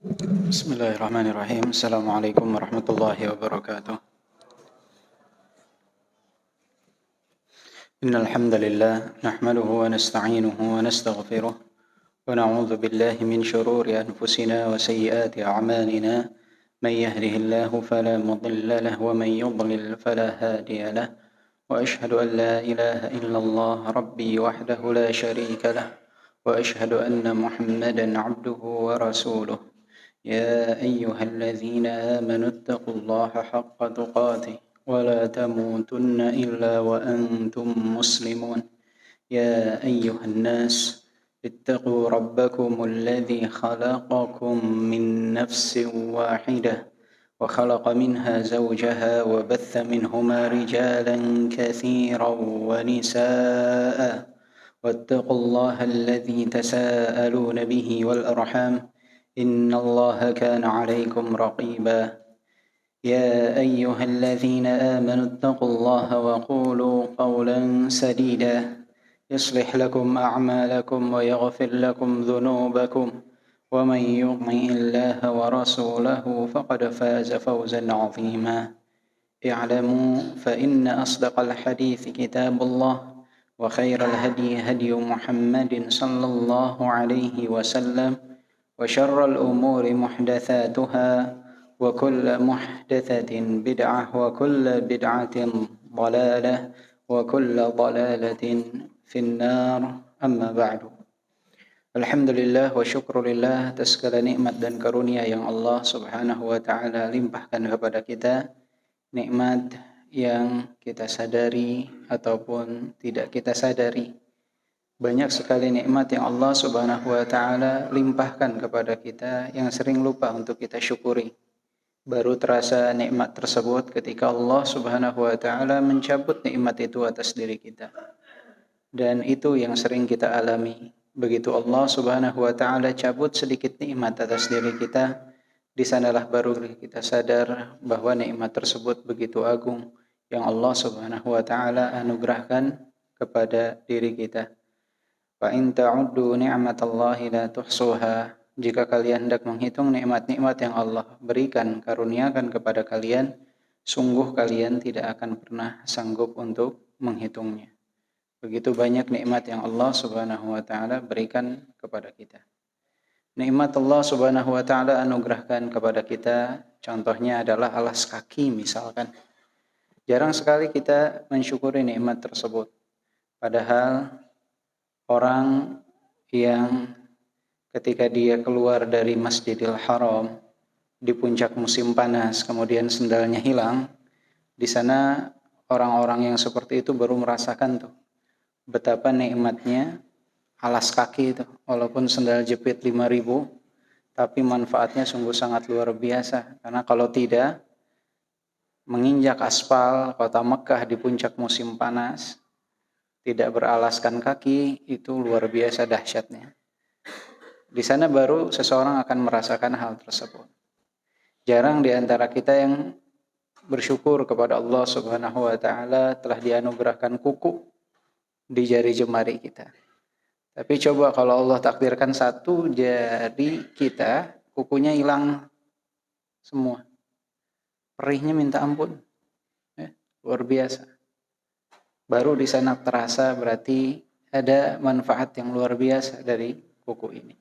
Bismillahirrahmanirrahim. Assalamualaikum warahmatullahi wabarakatuh. Innal hamdalillah nahmaduhu wa nasta'inuhu wa nastaghfiruh wa na'udzu billahi min shururi anfusina wa sayyiati a'malina. Man yahdihillahu fala mudilla lahu wa man yudlil fala hadiya lahu. Wa ashhadu an la ilaha illallah rabbi wahdahu la sharika lahu wa ashhadu anna Muhammadan 'abduhu wa rasuluh. يا أيها الذين آمنوا اتقوا الله حق تقاته ولا تموتن إلا وأنتم مسلمون. يا أيها الناس اتقوا ربكم الذي خلقكم من نفس واحدة وخلق منها زوجها وبث منهما رجالا كثيرا ونساء واتقوا الله الذي تساءلون به والأرحام إن الله كان عليكم رقيبا. يا أيها الذين آمنوا اتقوا الله وقولوا قولا سديدا يصلح لكم أعمالكم ويغفر لكم ذنوبكم ومن يطع الله ورسوله فقد فاز فوزا عظيما. اعلموا فإن أصدق الحديث كتاب الله وخير الهدي هدي محمد صلى الله عليه وسلم وشر الأمور محدثاتها وكل محدثة بدعة وكل بدعة ضلالة وكل ضلالة في النار. أما بعد. Alhamdulillah wa syukurillah atas segala nikmat dan karunia yang Allah subhanahu wa ta'ala limpahkan kepada kita. Nikmat yang kita sadari ataupun tidak kita sadari. Banyak sekali nikmat yang Allah subhanahu wa ta'ala limpahkan kepada kita yang sering lupa untuk kita syukuri. Baru terasa nikmat tersebut ketika Allah subhanahu wa ta'ala mencabut nikmat itu atas diri kita. Dan itu yang sering kita alami. Begitu Allah subhanahu wa ta'ala cabut sedikit nikmat atas diri kita, di sanalah baru kita sadar bahwa nikmat tersebut begitu agung yang Allah subhanahu wa ta'ala anugerahkan kepada diri kita. Fa in ta'uddu ni'matallahi la tuhsuha. Jika kalian hendak menghitung nikmat-nikmat yang Allah berikan, karuniakan kepada kalian, sungguh kalian tidak akan pernah sanggup untuk menghitungnya. Begitu banyak nikmat yang Allah subhanahu wa ta'ala berikan kepada kita. Nikmat Allah subhanahu wa ta'ala anugerahkan kepada kita, contohnya adalah alas kaki misalkan. Jarang sekali kita mensyukuri nikmat tersebut. Padahal orang yang ketika dia keluar dari Masjidil Haram di puncak musim panas, kemudian sendalnya hilang, di sana orang-orang yang seperti itu baru merasakan tuh betapa nikmatnya alas kaki itu. Walaupun sendal jepit 5.000, tapi manfaatnya sungguh sangat luar biasa. Karena kalau tidak, menginjak aspal kota Mekah di puncak musim panas, tidak beralaskan kaki, itu luar biasa dahsyatnya. Di sana baru seseorang akan merasakan hal tersebut. Jarang di antara kita yang bersyukur kepada Allah subhanahu wa ta'ala telah dianugerahkan kuku di jari jemari kita. Tapi coba kalau Allah takdirkan satu jari kita, kukunya hilang semua. Perihnya minta ampun. Luar biasa. Baru di sana terasa berarti ada manfaat yang luar biasa dari kuku ini.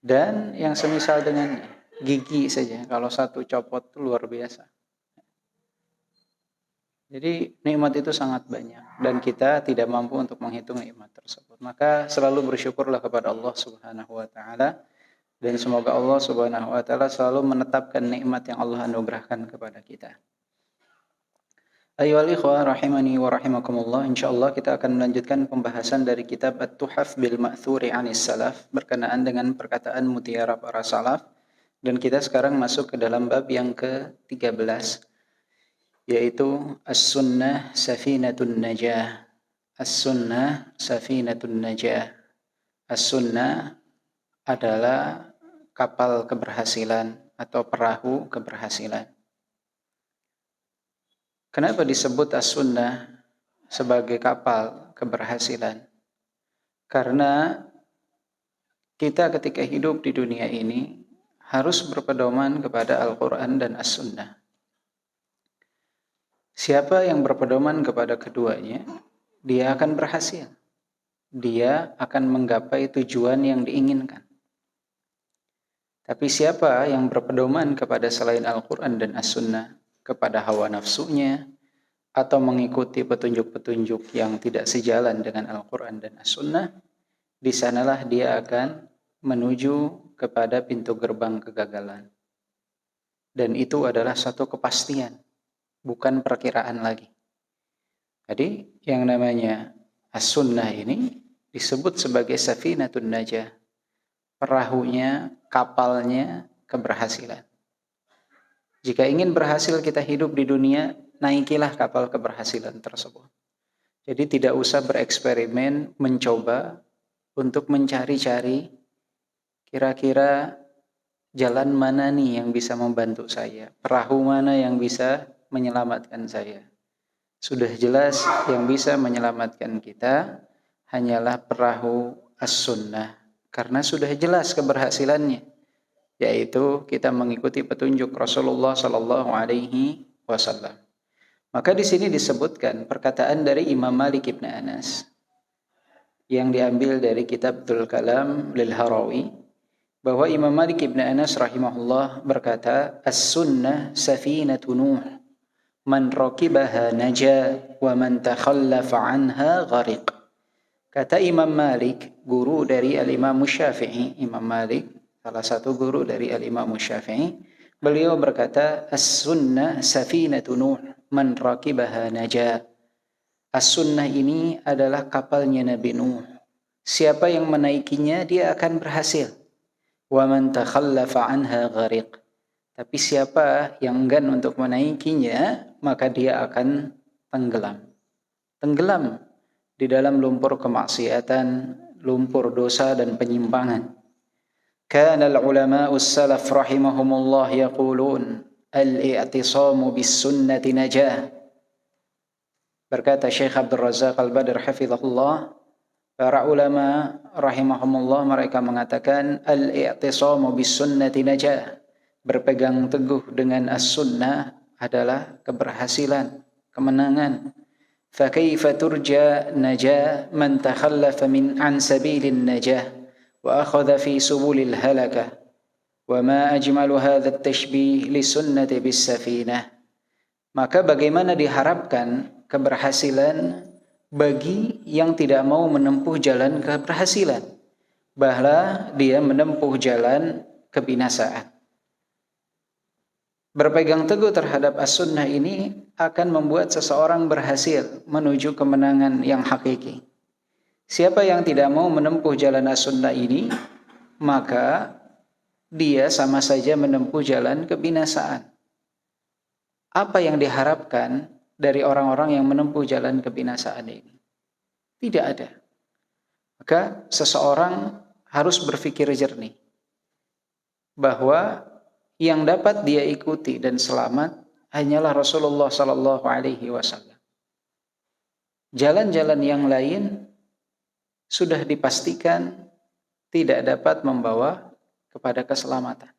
Dan yang semisal dengan gigi saja, kalau satu copot itu luar biasa. Jadi nikmat itu sangat banyak dan kita tidak mampu untuk menghitung nikmat tersebut. Maka selalu bersyukurlah kepada Allah Subhanahu wa taala dan semoga Allah Subhanahu wa taala selalu menetapkan nikmat yang Allah anugerahkan kepada kita. Ayyuhal ikhwah rahimani wa rahimakumullah, insyaallah kita akan melanjutkan pembahasan dari kitab At-Tuhaf bil Ma'thuri 'anis Salaf berkenaan dengan perkataan mutiara para salaf, dan kita sekarang masuk ke dalam bab yang ke-13, yaitu As-Sunnah Safinatun Najah. As-Sunnah Safinatun Najah. As-Sunnah adalah kapal keberhasilan atau perahu keberhasilan. Kenapa disebut As-Sunnah sebagai kapal keberhasilan? Karena kita ketika hidup di dunia ini harus berpedoman kepada Al-Quran dan As-Sunnah. Siapa yang berpedoman kepada keduanya, dia akan berhasil. Dia akan menggapai tujuan yang diinginkan. Tapi siapa yang berpedoman kepada selain Al-Quran dan As-Sunnah, kepada hawa nafsunya, atau mengikuti petunjuk-petunjuk yang tidak sejalan dengan Al-Quran dan As-Sunnah, di sanalah dia akan menuju kepada pintu gerbang kegagalan. Dan itu adalah satu kepastian, bukan perkiraan lagi. Jadi yang namanya As-Sunnah ini disebut sebagai safinatun najah, perahunya, kapalnya keberhasilan. Jika ingin berhasil kita hidup di dunia, naikilah kapal keberhasilan tersebut. Jadi tidak usah bereksperimen, mencoba untuk mencari-cari kira-kira jalan mana nih yang bisa membantu saya, perahu mana yang bisa menyelamatkan saya. Sudah jelas yang bisa menyelamatkan kita hanyalah perahu As-Sunnah, karena sudah jelas keberhasilannya, yaitu kita mengikuti petunjuk Rasulullah sallallahu alaihi wasallam. Maka di sini disebutkan perkataan dari Imam Malik ibn Anas yang diambil dari kitab Dzul Kalam lil Harawi, bahwa Imam Malik ibn Anas rahimahullah berkata, "As-sunnah safinatu Nuh, man rakibaha naja wa man takhallafa anha ghariq." Kata Imam Malik, guru dari Al-Imam Syafi'i, Imam Malik salah satu guru dari Al-Imam Syafi'i, beliau berkata, "As-sunnah safinatu Nuh, man rakibaha naja." As-sunnah ini adalah kapalnya Nabi Nuh. Siapa yang menaikinya, dia akan berhasil. Wa man takhallafa anha ghariq. Tapi siapa yang enggan untuk menaikinya, maka dia akan tenggelam. Tenggelam di dalam lumpur kemaksiatan, lumpur dosa dan penyimpangan. Kana al-ulama'u as-salaf rahimahumullah yaqulun al-i'tisamu bis-sunnati najah. Berkata Syekh Abdul Razak Al-Badr hafizahullah, para ulama rahimahumullah mereka mengatakan al-i'tisamu bis-sunnati najah. Berpegang teguh dengan as-sunnah adalah keberhasilan, kemenangan. Fa kaifa turja najah man takhallafa an sabilin najah wa akhadha fi subulil halakah. Wa ma ajmalu hadha at-tashbih li sunnati bis-safinah. Maka bagaimana diharapkan keberhasilan bagi yang tidak mau menempuh jalan keberhasilan, bahwa dia menempuh jalan kebinasaan. Berpegang teguh terhadap as-sunnah ini akan membuat seseorang berhasil menuju kemenangan yang hakiki. Siapa yang tidak mau menempuh jalan as-sunnah ini, maka dia sama saja menempuh jalan kebinasaan. Apa yang diharapkan dari orang-orang yang menempuh jalan kebinasaan ini? Tidak ada. Maka seseorang harus berpikir jernih bahwa yang dapat dia ikuti dan selamat hanyalah Rasulullah sallallahu alaihi wasallam. Jalan-jalan yang lain sudah dipastikan tidak dapat membawa kepada keselamatan.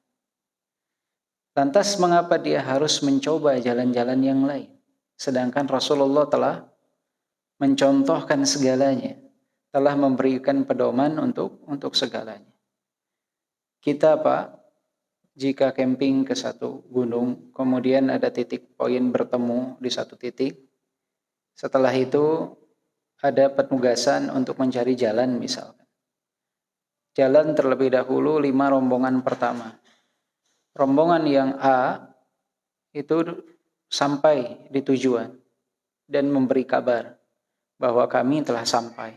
Lantas mengapa dia harus mencoba jalan-jalan yang lain? Sedangkan Rasulullah telah mencontohkan segalanya, telah memberikan pedoman untuk segalanya. Kita jika camping ke satu gunung, kemudian ada titik poin bertemu di satu titik, setelah itu ada penugasan untuk mencari jalan misalkan. Jalan terlebih dahulu 5 rombongan pertama. Rombongan yang A itu sampai di tujuan dan memberi kabar bahwa kami telah sampai.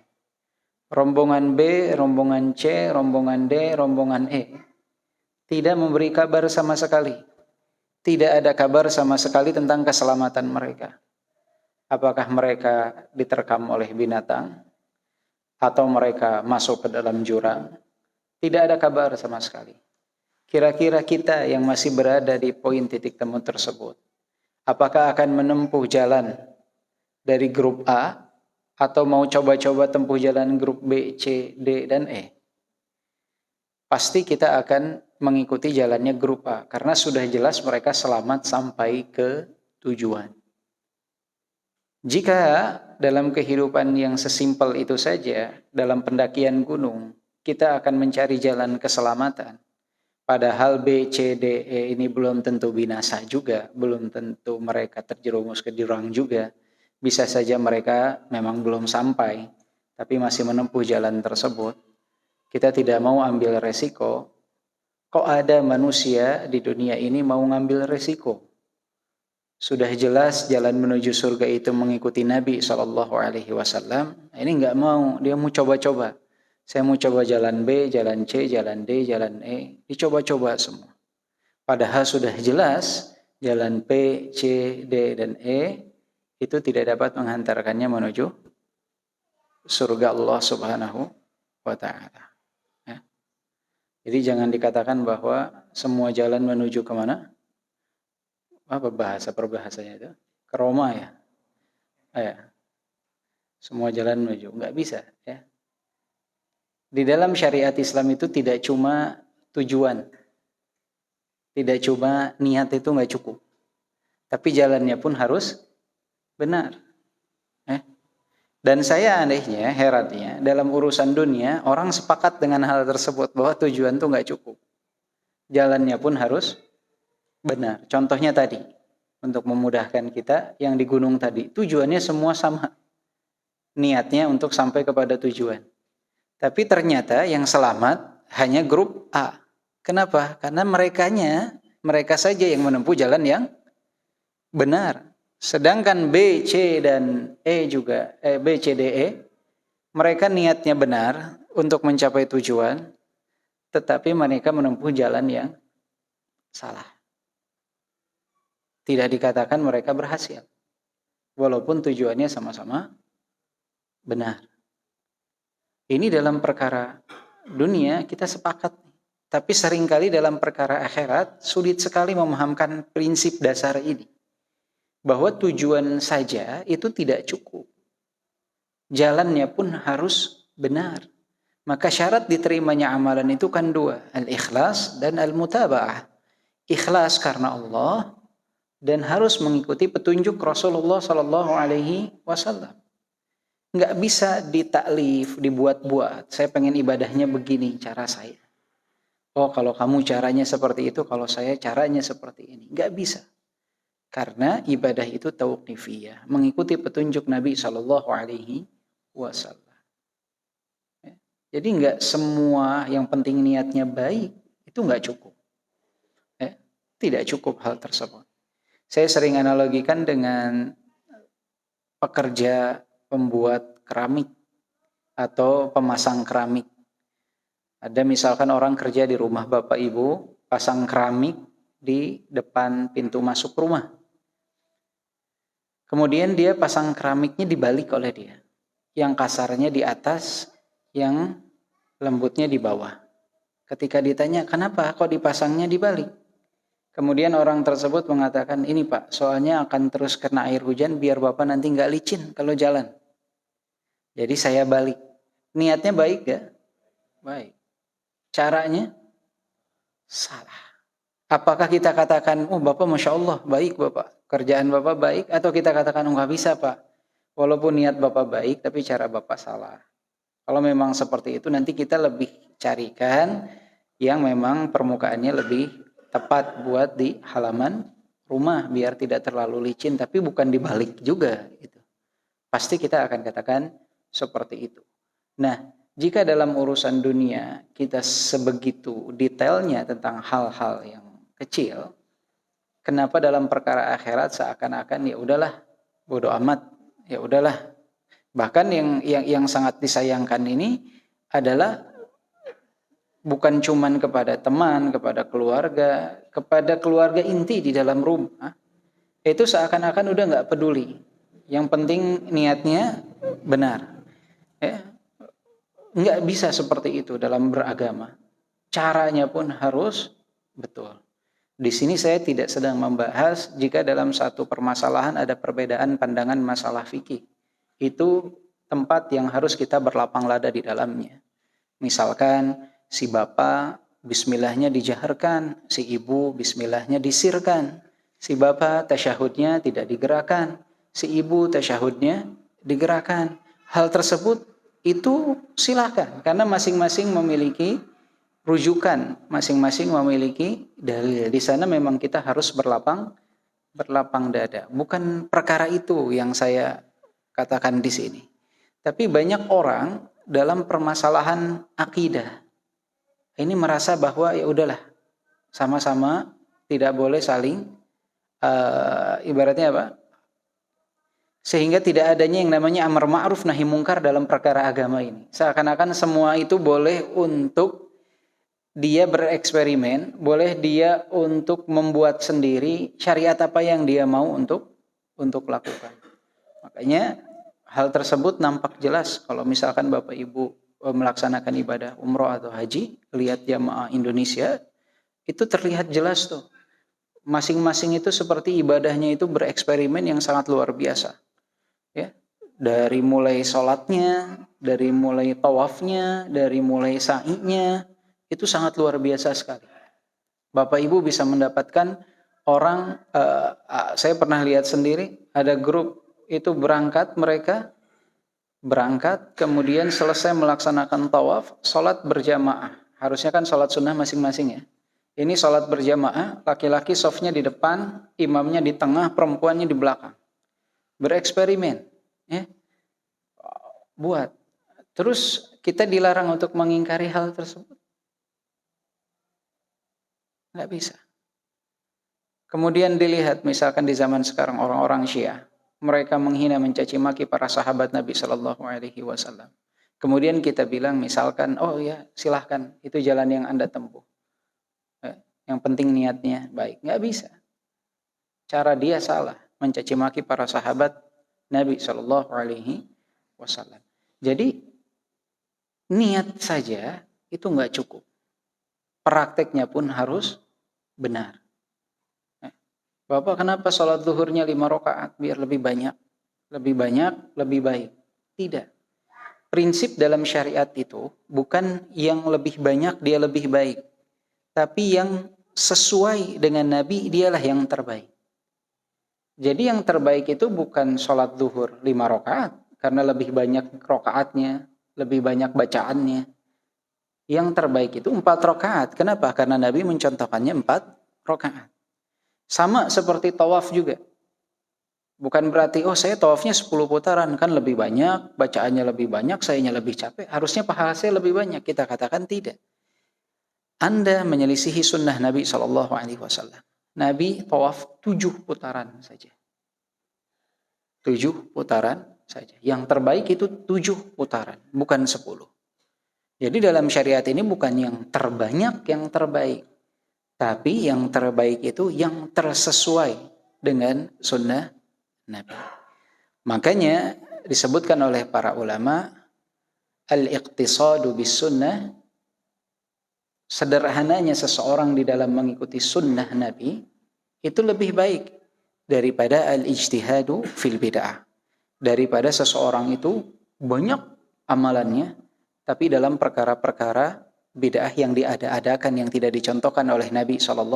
Rombongan B, rombongan C, rombongan D, rombongan E tidak memberi kabar sama sekali. Tidak ada kabar sama sekali tentang keselamatan mereka. Apakah mereka diterkam oleh binatang atau mereka masuk ke dalam jurang? Tidak ada kabar sama sekali. Kira-kira kita yang masih berada di poin titik temu tersebut, apakah akan menempuh jalan dari grup A atau mau coba-coba tempuh jalan grup B, C, D, dan E? Pasti kita akan mengikuti jalannya grup A, karena sudah jelas mereka selamat sampai ke tujuan. Jika dalam kehidupan yang sesimpel itu saja, dalam pendakian gunung, kita akan mencari jalan keselamatan. Padahal B, C, D, E ini belum tentu binasa juga, belum tentu mereka terjerumus ke jurang juga. Bisa saja mereka memang belum sampai, tapi masih menempuh jalan tersebut. Kita tidak mau ambil resiko. Kok ada manusia di dunia ini mau ngambil resiko? Sudah jelas jalan menuju surga itu mengikuti Nabi SAW. Ini nggak mau, dia mau coba-coba. Saya mau coba jalan B, jalan C, jalan D, jalan E. Dicoba-coba semua. Padahal sudah jelas jalan P, C, D, dan E itu tidak dapat menghantarkannya menuju surga Allah Subhanahu wa Ta'ala. Ya. Jadi jangan dikatakan bahwa semua jalan menuju kemana? Apa perbahasanya itu? Ke Roma ya? Ya. Semua jalan menuju. Nggak bisa. Ya. Di dalam syariat Islam itu tidak cuma tujuan. Tidak cuma niat itu nggak cukup. Tapi jalannya pun harus benar. Dan saya anehnya, herannya, dalam urusan dunia, orang sepakat dengan hal tersebut, bahwa tujuan itu nggak cukup. Jalannya pun harus benar. Contohnya tadi, untuk memudahkan kita, yang di gunung tadi, tujuannya semua sama. Niatnya untuk sampai kepada tujuan. Tapi ternyata yang selamat hanya grup A. Kenapa? Karena mereka saja yang menempuh jalan yang benar. Sedangkan B, C, dan E juga, B, C, D, E, mereka niatnya benar untuk mencapai tujuan, tetapi mereka menempuh jalan yang salah. Tidak dikatakan mereka berhasil, walaupun tujuannya sama-sama benar. Ini dalam perkara dunia kita sepakat, tapi seringkali dalam perkara akhirat sulit sekali memahamkan prinsip dasar ini. Bahwa tujuan saja itu tidak cukup. Jalannya pun harus benar. Maka syarat diterimanya amalan itu kan dua. Al-ikhlas dan al-mutaba'ah. Ikhlas karena Allah dan harus mengikuti petunjuk Rasulullah SAW. Nggak bisa ditaklif, dibuat-buat. Saya pengen ibadahnya begini cara saya. Oh kalau kamu caranya seperti itu, kalau saya caranya seperti ini. Nggak bisa. Karena ibadah itu tauqifiyah, mengikuti petunjuk Nabi SAW. Jadi nggak semua yang penting niatnya baik itu nggak cukup. Tidak cukup hal tersebut. Saya sering analogikan dengan pekerja pembuat keramik atau pemasang keramik. Ada misalkan orang kerja di rumah bapak ibu, pasang keramik di depan pintu masuk rumah. Kemudian dia pasang keramiknya dibalik oleh dia. Yang kasarnya di atas, yang lembutnya di bawah. Ketika ditanya, kenapa kok dipasangnya dibalik? Kemudian orang tersebut mengatakan, ini Pak, soalnya akan terus kena air hujan biar Bapak nanti nggak licin kalau jalan. Jadi saya balik. Niatnya baik ya? Baik. Caranya salah. Apakah kita katakan, oh Bapak Masya Allah, baik Bapak. Kerjaan Bapak baik, atau kita katakan, oh nggak bisa Pak. Walaupun niat Bapak baik, tapi cara Bapak salah. Kalau memang seperti itu, nanti kita lebih carikan yang memang permukaannya lebih tepat buat di halaman rumah, biar tidak terlalu licin, tapi bukan dibalik juga. Gitu. Pasti kita akan katakan seperti itu. Nah, jika dalam urusan dunia, kita sebegitu detailnya tentang hal-hal yang kecil, kenapa dalam perkara akhirat seakan-akan ya udahlah, bodoh amat, ya udahlah. Bahkan yang sangat disayangkan ini adalah bukan cuman kepada teman, kepada keluarga inti di dalam rumah. Itu seakan-akan udah nggak peduli. Yang penting niatnya benar. Nggak bisa seperti itu dalam beragama. Caranya pun harus betul. Di sini saya tidak sedang membahas jika dalam satu permasalahan ada perbedaan pandangan masalah fikih. Itu tempat yang harus kita berlapang lada di dalamnya. Misalkan si bapak bismillahnya dijaharkan, si ibu bismillahnya disirkan, si bapak tasyahudnya tidak digerakkan, si ibu tasyahudnya digerakkan. Hal tersebut itu silakan, karena masing-masing memiliki rujukan, masing-masing memiliki dalil. Di sana memang kita harus berlapang dada. Bukan perkara itu yang saya katakan di sini. Tapi banyak orang dalam permasalahan akidah ini merasa bahwa ya udahlah, sama-sama tidak boleh saling ibaratnya apa? Sehingga tidak adanya yang namanya amar ma'ruf nahi mungkar dalam perkara agama ini. Seakan-akan semua itu boleh untuk dia bereksperimen, boleh dia untuk membuat sendiri syariat apa yang dia mau untuk lakukan. Makanya hal tersebut nampak jelas kalau misalkan Bapak Ibu melaksanakan ibadah umroh atau haji, lihat jamaah Indonesia, itu terlihat jelas tuh. Masing-masing itu seperti ibadahnya itu bereksperimen yang sangat luar biasa. Ya, dari mulai sholatnya, dari mulai tawafnya, dari mulai sa'inya, itu sangat luar biasa sekali. Bapak Ibu bisa mendapatkan orang, saya pernah lihat sendiri, ada grup itu berangkat, kemudian selesai melaksanakan tawaf, sholat berjamaah. Harusnya kan sholat sunnah masing-masing ya. Ini sholat berjamaah, laki-laki safnya di depan, imamnya di tengah, perempuannya di belakang. Bereksperimen, ya. Buat. Terus kita dilarang untuk mengingkari hal tersebut. Nggak bisa. Kemudian dilihat misalkan di zaman sekarang orang-orang Syiah, mereka menghina, mencaci maki para sahabat Nabi Shallallahu Alaihi Wasallam. Kemudian kita bilang misalkan, oh ya silahkan, itu jalan yang Anda tempuh. Yang penting niatnya baik. Nggak bisa. Cara dia salah, mencaci maki para sahabat Nabi Shallallahu Alaihi Wasallam. Jadi niat saja itu nggak cukup. Prakteknya pun harus benar. Bapak kenapa sholat zuhurnya 5 rakaat? Biar lebih banyak, lebih baik. Tidak. Prinsip dalam syariat itu bukan yang lebih banyak dia lebih baik. Tapi yang sesuai dengan Nabi dialah yang terbaik. Jadi yang terbaik itu bukan sholat zuhur 5 rakaat. Karena lebih banyak rakaatnya, lebih banyak bacaannya. Yang terbaik itu 4 rakaat. Kenapa? Karena Nabi mencontohkannya 4 rakaat. Sama seperti tawaf juga. Bukan berarti, oh saya tawafnya 10 putaran, kan lebih banyak, bacaannya lebih banyak, sayanya lebih capek, harusnya pahala saya lebih banyak. Kita katakan tidak. Anda menyelisihi sunnah Nabi SAW. Nabi tawaf 7 putaran saja. 7 putaran saja. Yang terbaik itu 7 putaran, bukan 10. Jadi dalam syariat ini bukan yang terbanyak yang terbaik, tapi yang terbaik itu yang tersesuai dengan sunnah Nabi. Makanya disebutkan oleh para ulama, al-iqtisadu bis sunnah, sederhananya seseorang di dalam mengikuti sunnah Nabi itu lebih baik daripada al-ijtihadu fil bid'ah. Daripada seseorang itu banyak amalannya, tapi dalam perkara-perkara bid'ah yang diada-adakan, yang tidak dicontohkan oleh Nabi SAW.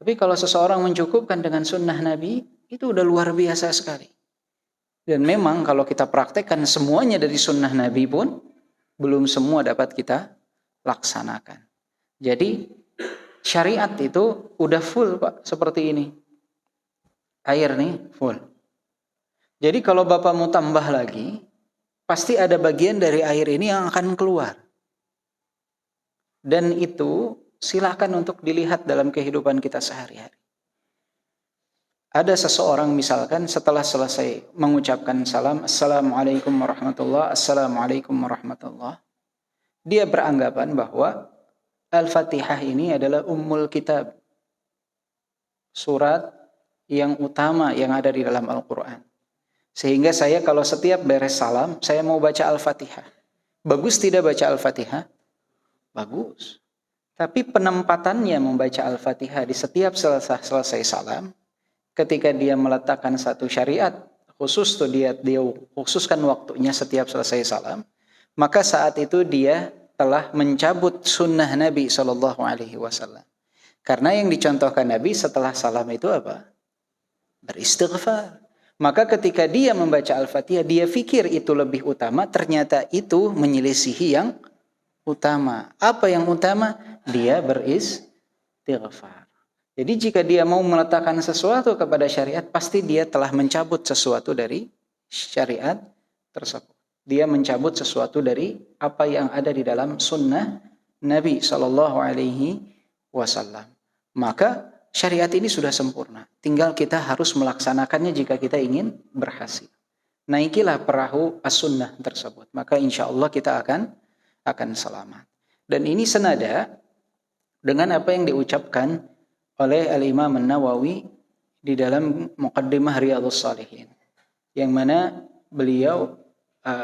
Tapi kalau seseorang mencukupkan dengan sunnah Nabi, itu udah luar biasa sekali. Dan memang kalau kita praktekkan semuanya dari sunnah Nabi pun, belum semua dapat kita laksanakan. Jadi syariat itu udah full Pak, seperti ini. Air nih full. Jadi kalau Bapak mau tambah lagi, pasti ada bagian dari air ini yang akan keluar. Dan itu silakan untuk dilihat dalam kehidupan kita sehari-hari. Ada seseorang misalkan setelah selesai mengucapkan salam, Assalamualaikum warahmatullah, Assalamualaikum warahmatullah. Dia beranggapan bahwa Al-Fatihah ini adalah ummul kitab. Surat yang utama yang ada di dalam Al-Quran. Sehingga saya kalau setiap beres salam, saya mau baca Al-Fatihah. Bagus tidak baca Al-Fatihah? Bagus. Tapi penempatannya membaca Al-Fatihah di setiap selesai salam, ketika dia meletakkan satu syariat, khusus tuh dia khususkan waktunya setiap selesai salam, maka saat itu dia telah mencabut sunnah Nabi SAW. Karena yang dicontohkan Nabi setelah salam itu apa? Beristighfar. Maka ketika dia membaca Al-Fatihah, dia pikir itu lebih utama, ternyata itu menyelisihi yang utama. Apa yang utama? Dia beristighfar. Jadi jika dia mau meletakkan sesuatu kepada syariat, pasti dia telah mencabut sesuatu dari syariat tersebut. Dia mencabut sesuatu dari apa yang ada di dalam sunnah Nabi SAW. Maka syariat ini sudah sempurna. Tinggal kita harus melaksanakannya jika kita ingin berhasil. Naikilah perahu as-sunnah tersebut. Maka insya Allah kita akan selamat. Dan ini senada dengan apa yang diucapkan oleh Al-Imam An-Nawawi di dalam Muqaddimah Riyadhus Shalihin. Yang mana beliau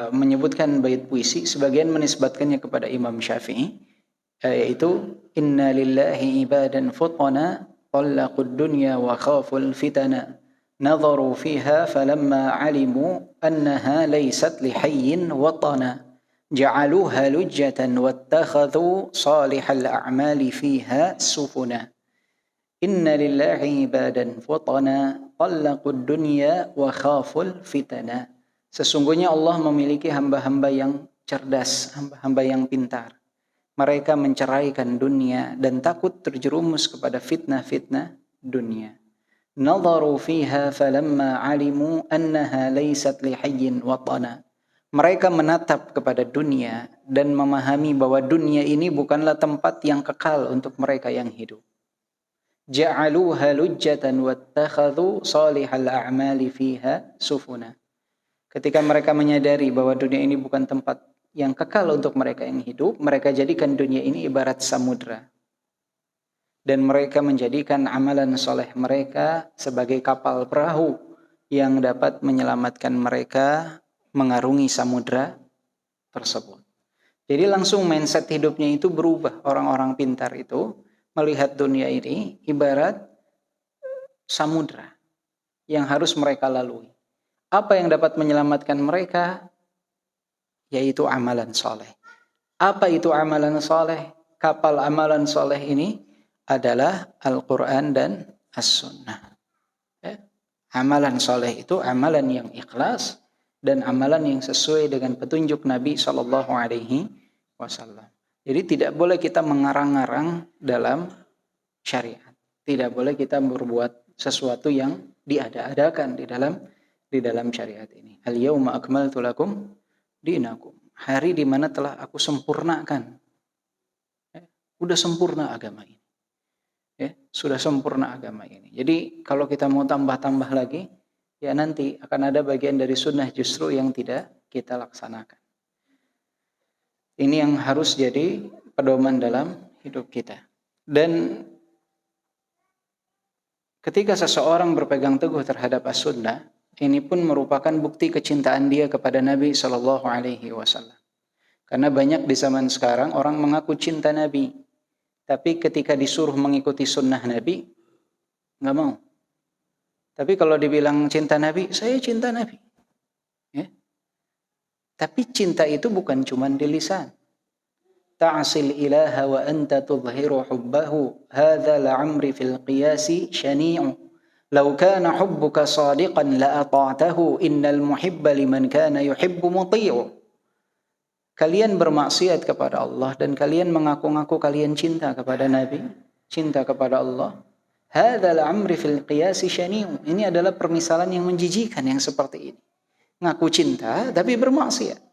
menyebutkan bait puisi, sebagian menisbatkannya kepada Imam Syafi'i, yaitu inna lillahi ibadan futana طلقوا الدنيا وخافوا الفتن نظروا فيها فلما علموا أنها ليست لحي وطنا جعلوها لجة واتخذوا صالح الأعمال فيها سفنا إن لله عبادا فطنا طلقوا الدنيا وخافوا الفتن. Sesungguhnya Allah memiliki hamba-hamba yang cerdas, hamba-hamba yang pintar. Mereka menceraikan dunia dan takut terjerumus kepada fitnah-fitnah dunia. Nadharu fiha falamma alimu annaha laysat lihayyin watana. Mereka menatap kepada dunia dan memahami bahwa dunia ini bukanlah tempat yang kekal untuk mereka yang hidup. Ja'aluha lujjatan wattakhadhu salihal a'mali fiha sufuna. Ketika mereka menyadari bahwa dunia ini bukan tempat yang kekal untuk mereka yang hidup, mereka jadikan dunia ini ibarat samudra. Dan mereka menjadikan amalan soleh mereka sebagai kapal perahu yang dapat menyelamatkan mereka mengarungi samudra tersebut. Jadi langsung mindset hidupnya itu berubah. Orang-orang pintar itu melihat dunia ini ibarat samudra yang harus mereka lalui. Apa yang dapat menyelamatkan mereka? Yaitu amalan soleh. Apa itu amalan soleh? Kapal amalan soleh ini adalah Al-Quran dan As-Sunnah. Ya. Amalan soleh itu amalan yang ikhlas dan amalan yang sesuai dengan petunjuk Nabi SAW. Jadi tidak boleh kita mengarang-arang dalam syariat. Tidak boleh kita berbuat sesuatu yang diada-adakan di dalam syariat ini. Al-yawma akmaltu lakum dinakum. Hari di mana telah aku sempurnakan. Sudah sempurna agama ini. Sudah sempurna agama ini. Jadi kalau kita mau tambah-tambah lagi, ya nanti akan ada bagian dari sunnah justru yang tidak kita laksanakan. Ini yang harus jadi pedoman dalam hidup kita. Dan ketika seseorang berpegang teguh terhadap as-sunnah, ini pun merupakan bukti kecintaan dia kepada Nabi SAW. Karena banyak di zaman sekarang orang mengaku cinta Nabi, tapi ketika disuruh mengikuti sunnah Nabi, nggak mau. Tapi kalau dibilang cinta Nabi, saya cinta Nabi. Ya. Tapi cinta itu bukan cuma di lisan. Ta'asil ilaha wa anta tudhiru hubbahu, hadha la'amri fil qiyasi syani'u. Lau kana hubbuka sadiqan la ata'tahu innal muhibba liman kana yuhibbu muti'u. Kalian bermaksiat kepada Allah dan kalian mengaku-ngaku kalian cinta kepada Nabi, cinta kepada Allah. Hadza la'amri fil qiyasi syani'u. Ini adalah permisalan yang menjijikan yang seperti ini. Ngaku cinta tapi bermaksiat.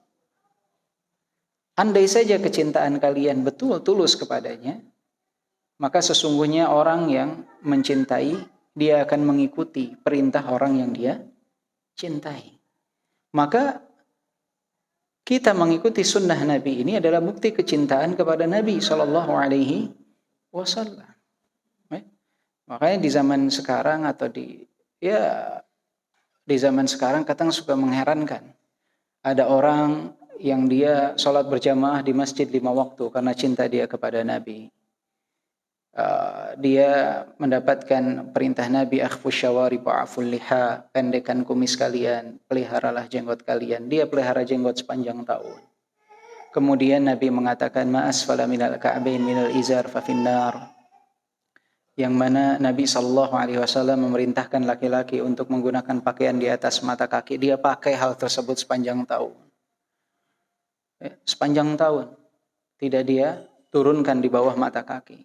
Andai saja kecintaan kalian betul tulus kepadanya, maka sesungguhnya orang yang mencintai dia akan mengikuti perintah orang yang dia cintai. Maka kita mengikuti sunnah Nabi ini adalah bukti kecintaan kepada Nabi SAW. Makanya di zaman sekarang atau di zaman sekarang kadang suka mengherankan. Ada orang yang dia sholat berjamaah di masjid 5 waktu karena cinta dia kepada Nabi. Dia mendapatkan perintah Nabi, akhfus syawarib wa'aful liha, pendekkan kumis kalian, peliharalah jenggot kalian. Dia pelihara jenggot sepanjang tahun. Kemudian Nabi mengatakan ma asfala minal ka'bain minal izar fa finnar. Yang mana Nabi SAW memerintahkan laki-laki untuk menggunakan pakaian di atas mata kaki. Dia pakai hal tersebut sepanjang tahun. Sepanjang tahun. Tidak dia turunkan di bawah mata kaki.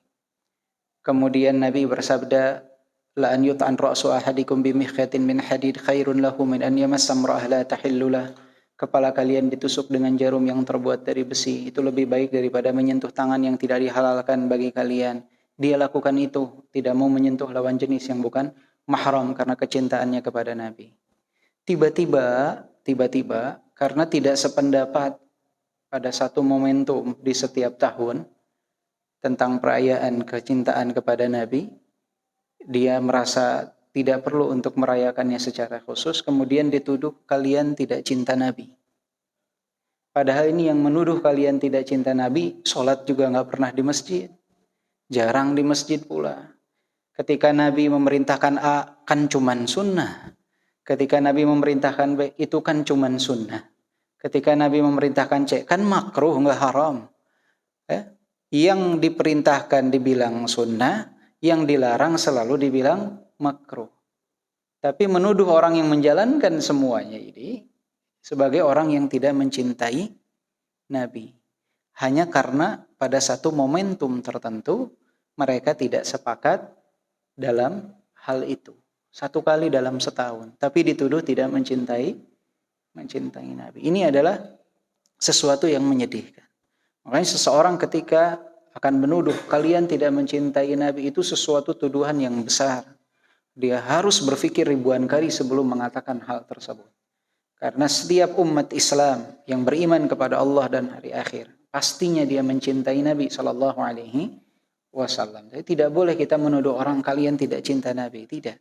Kemudian Nabi bersabda, la an yut'an ra'su ahadikum bimikhatin min hadid khairun lahu min an yamassa imra'ah la tahillu lah. Kepala kalian ditusuk dengan jarum yang terbuat dari besi. Itu lebih baik daripada menyentuh tangan yang tidak dihalalkan bagi kalian. Dia lakukan itu, tidak mau menyentuh lawan jenis yang bukan mahram karena kecintaannya kepada Nabi. Tiba-tiba, karena tidak sependapat pada satu momentum di setiap tahun tentang perayaan kecintaan kepada Nabi, dia merasa tidak perlu untuk merayakannya secara khusus, kemudian dituduh kalian tidak cinta Nabi. Padahal ini yang menuduh kalian tidak cinta Nabi, sholat juga nggak pernah di masjid. Jarang di masjid pula. Ketika Nabi memerintahkan A, kan cuman sunnah. Ketika Nabi memerintahkan B, itu kan cuman sunnah. Ketika Nabi memerintahkan C, kan makruh, nggak haram. Yang diperintahkan dibilang sunnah, yang dilarang selalu dibilang makruh. Tapi menuduh orang yang menjalankan semuanya ini sebagai orang yang tidak mencintai Nabi. Hanya karena pada satu momentum tertentu mereka tidak sepakat dalam hal itu. Satu kali dalam setahun. Tapi dituduh tidak mencintai Nabi. Ini adalah sesuatu yang menyedihkan. Makanya seseorang ketika akan menuduh kalian tidak mencintai Nabi, itu sesuatu tuduhan yang besar. Dia harus berpikir ribuan kali sebelum mengatakan hal tersebut. Karena setiap umat Islam yang beriman kepada Allah dan hari akhir, pastinya dia mencintai Nabi SAW. Jadi tidak boleh kita menuduh orang kalian tidak cinta Nabi. Tidak.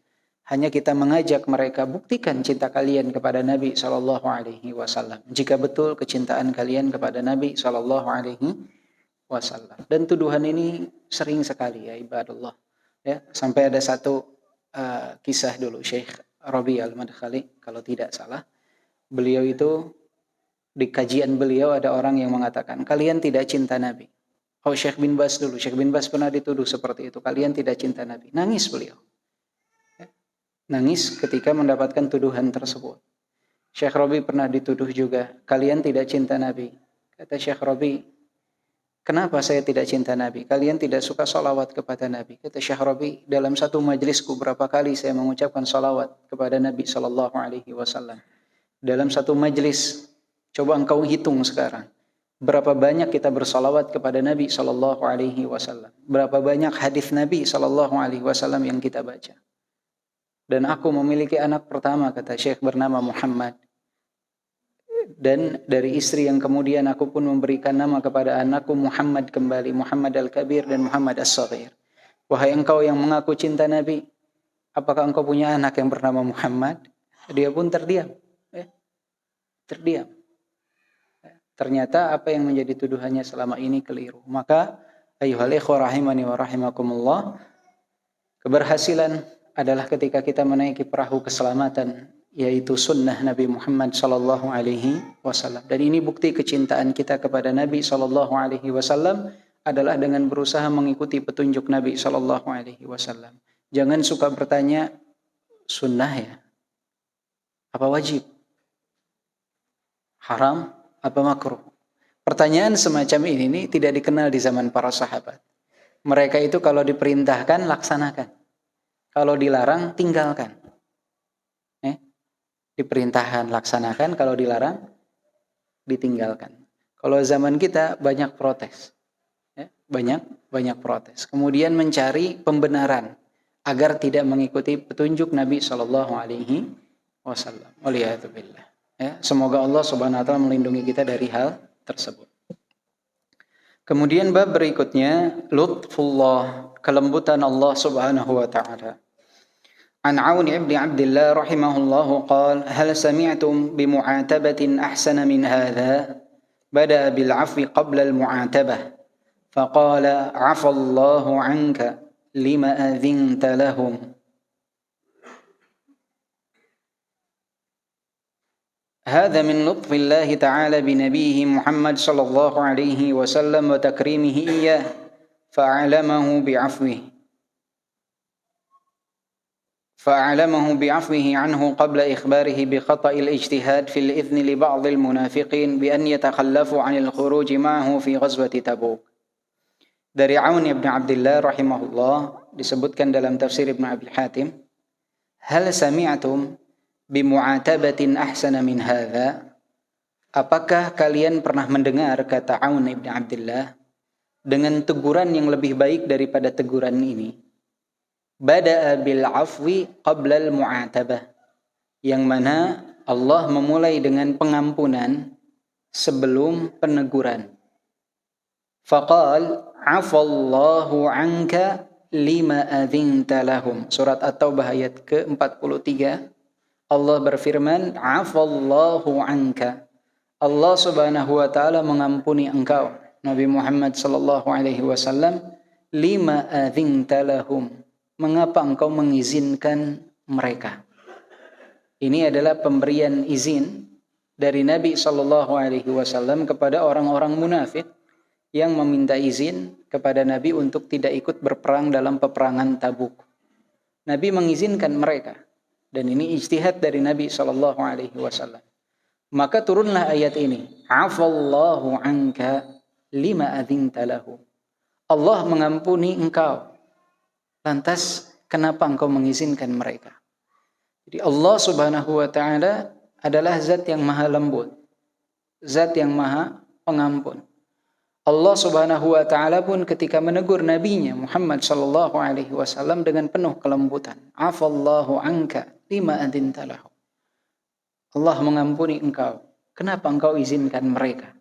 Hanya kita mengajak mereka, buktikan cinta kalian kepada Nabi SAW. Jika betul kecintaan kalian kepada Nabi SAW. Dan tuduhan ini sering sekali ya ibadallah. Ya, sampai ada satu kisah dulu Syekh Rabi Al-Madkhali kalau tidak salah. Beliau itu di kajian beliau ada orang yang mengatakan kalian tidak cinta Nabi. Oh Syekh bin Bas dulu, Syekh bin Bas pernah dituduh seperti itu, kalian tidak cinta Nabi. Nangis beliau. Nangis ketika mendapatkan tuduhan tersebut. Syekh Rabi pernah dituduh juga, kalian tidak cinta Nabi. Kata Syekh Rabi, kenapa saya tidak cinta Nabi? Kalian tidak suka salawat kepada Nabi. Kata Syekh Rabi, dalam satu majlisku berapa kali saya mengucapkan salawat kepada Nabi SAW. Dalam satu majlis, coba engkau hitung sekarang. Berapa banyak kita bersalawat kepada Nabi SAW. Berapa banyak hadis Nabi SAW yang kita baca. Dan aku memiliki anak pertama, kata Syekh, bernama Muhammad. Dan dari istri yang kemudian aku pun memberikan nama kepada anakku Muhammad kembali. Muhammad Al-Kabir dan Muhammad As-Saghir. Wahai engkau yang mengaku cinta Nabi, apakah engkau punya anak yang bernama Muhammad? Dia pun terdiam. Terdiam. Ternyata apa yang menjadi tuduhannya selama ini keliru. Maka ayyuhal ikhwah rahimani wa rahimakumullah, keberhasilan adalah ketika kita menaiki perahu keselamatan, yaitu sunnah Nabi Muhammad SAW. Dan ini bukti kecintaan kita kepada Nabi SAW adalah dengan berusaha mengikuti petunjuk Nabi SAW. Jangan suka bertanya, sunnah ya? Apa wajib? Haram? Apa makruh? Pertanyaan semacam ini tidak dikenal di zaman para sahabat. Mereka itu kalau diperintahkan, laksanakan. Kalau dilarang, tinggalkan. Diperintahkan, laksanakan. Kalau dilarang, ditinggalkan. Kalau zaman kita banyak protes. Banyak protes. Kemudian mencari pembenaran agar tidak mengikuti petunjuk Nabi SAW. Waliyahzubillah. Semoga Allah Subhanahu wa taala melindungi kita dari hal tersebut. Kemudian bab berikutnya, lutfullah, kelembutan Allah Subhanahu wa taala. An Aun ibn Abdullah rahimahullahu qala, hal sami'tum bimu'atabatin ahsana min hadha? Bada bil 'afwi qabla al mu'atabah. Faqala 'afa Allahu 'anka lima adhinta lahum. هذا من لطف الله تعالى بنبيه محمد صلى الله عليه وسلم وتكريمه إياه فأعلمه بعفوه عنه قبل إخباره بخطأ الاجتهاد في الإذن لبعض المنافقين بأن يتخلفوا عن الخروج معه في غزوة تبوك. Dari Aun ibn Abdillah rahimahullah disebutkan dalam tafsir Ibn Abi Hatim, hal sami'atum bimu'atabatin ahsana min hadha? Apakah kalian pernah mendengar, kata Aun ibn Abdillah, dengan teguran yang lebih baik daripada teguran ini? Bada'a bil afwi qabla al mu'atabah, yang mana Allah memulai dengan pengampunan sebelum peneguran. Faqal afallahu anka lima adzinta lahum. Surat At-Taubah ayat ke-43. Allah berfirman, afallahu anka. Allah Subhanahu wa taala mengampuni engkau, Nabi Muhammad sallallahu alaihi wasallam, lima adzinta lahum. Mengapa engkau mengizinkan mereka? Ini adalah pemberian izin dari Nabi sallallahu alaihi wasallam kepada orang-orang munafik yang meminta izin kepada Nabi untuk tidak ikut berperang dalam peperangan Tabuk. Nabi mengizinkan mereka, dan ini ijtihad dari Nabi sallallahu alaihi wasallam. Maka turunlah ayat ini, afallahu anka lima adzinta lahu. Allah mengampuni engkau, lantas kenapa engkau mengizinkan mereka? Jadi Allah Subhanahu wa taala adalah zat yang maha lembut, zat yang maha pengampun. Allah Subhanahu wa taala pun ketika menegur nabinya Muhammad sallallahu alaihi wasallam dengan penuh kelembutan, afallahu anka lima adzinta lahu. Allah mengampuni engkau, kenapa engkau izinkan mereka?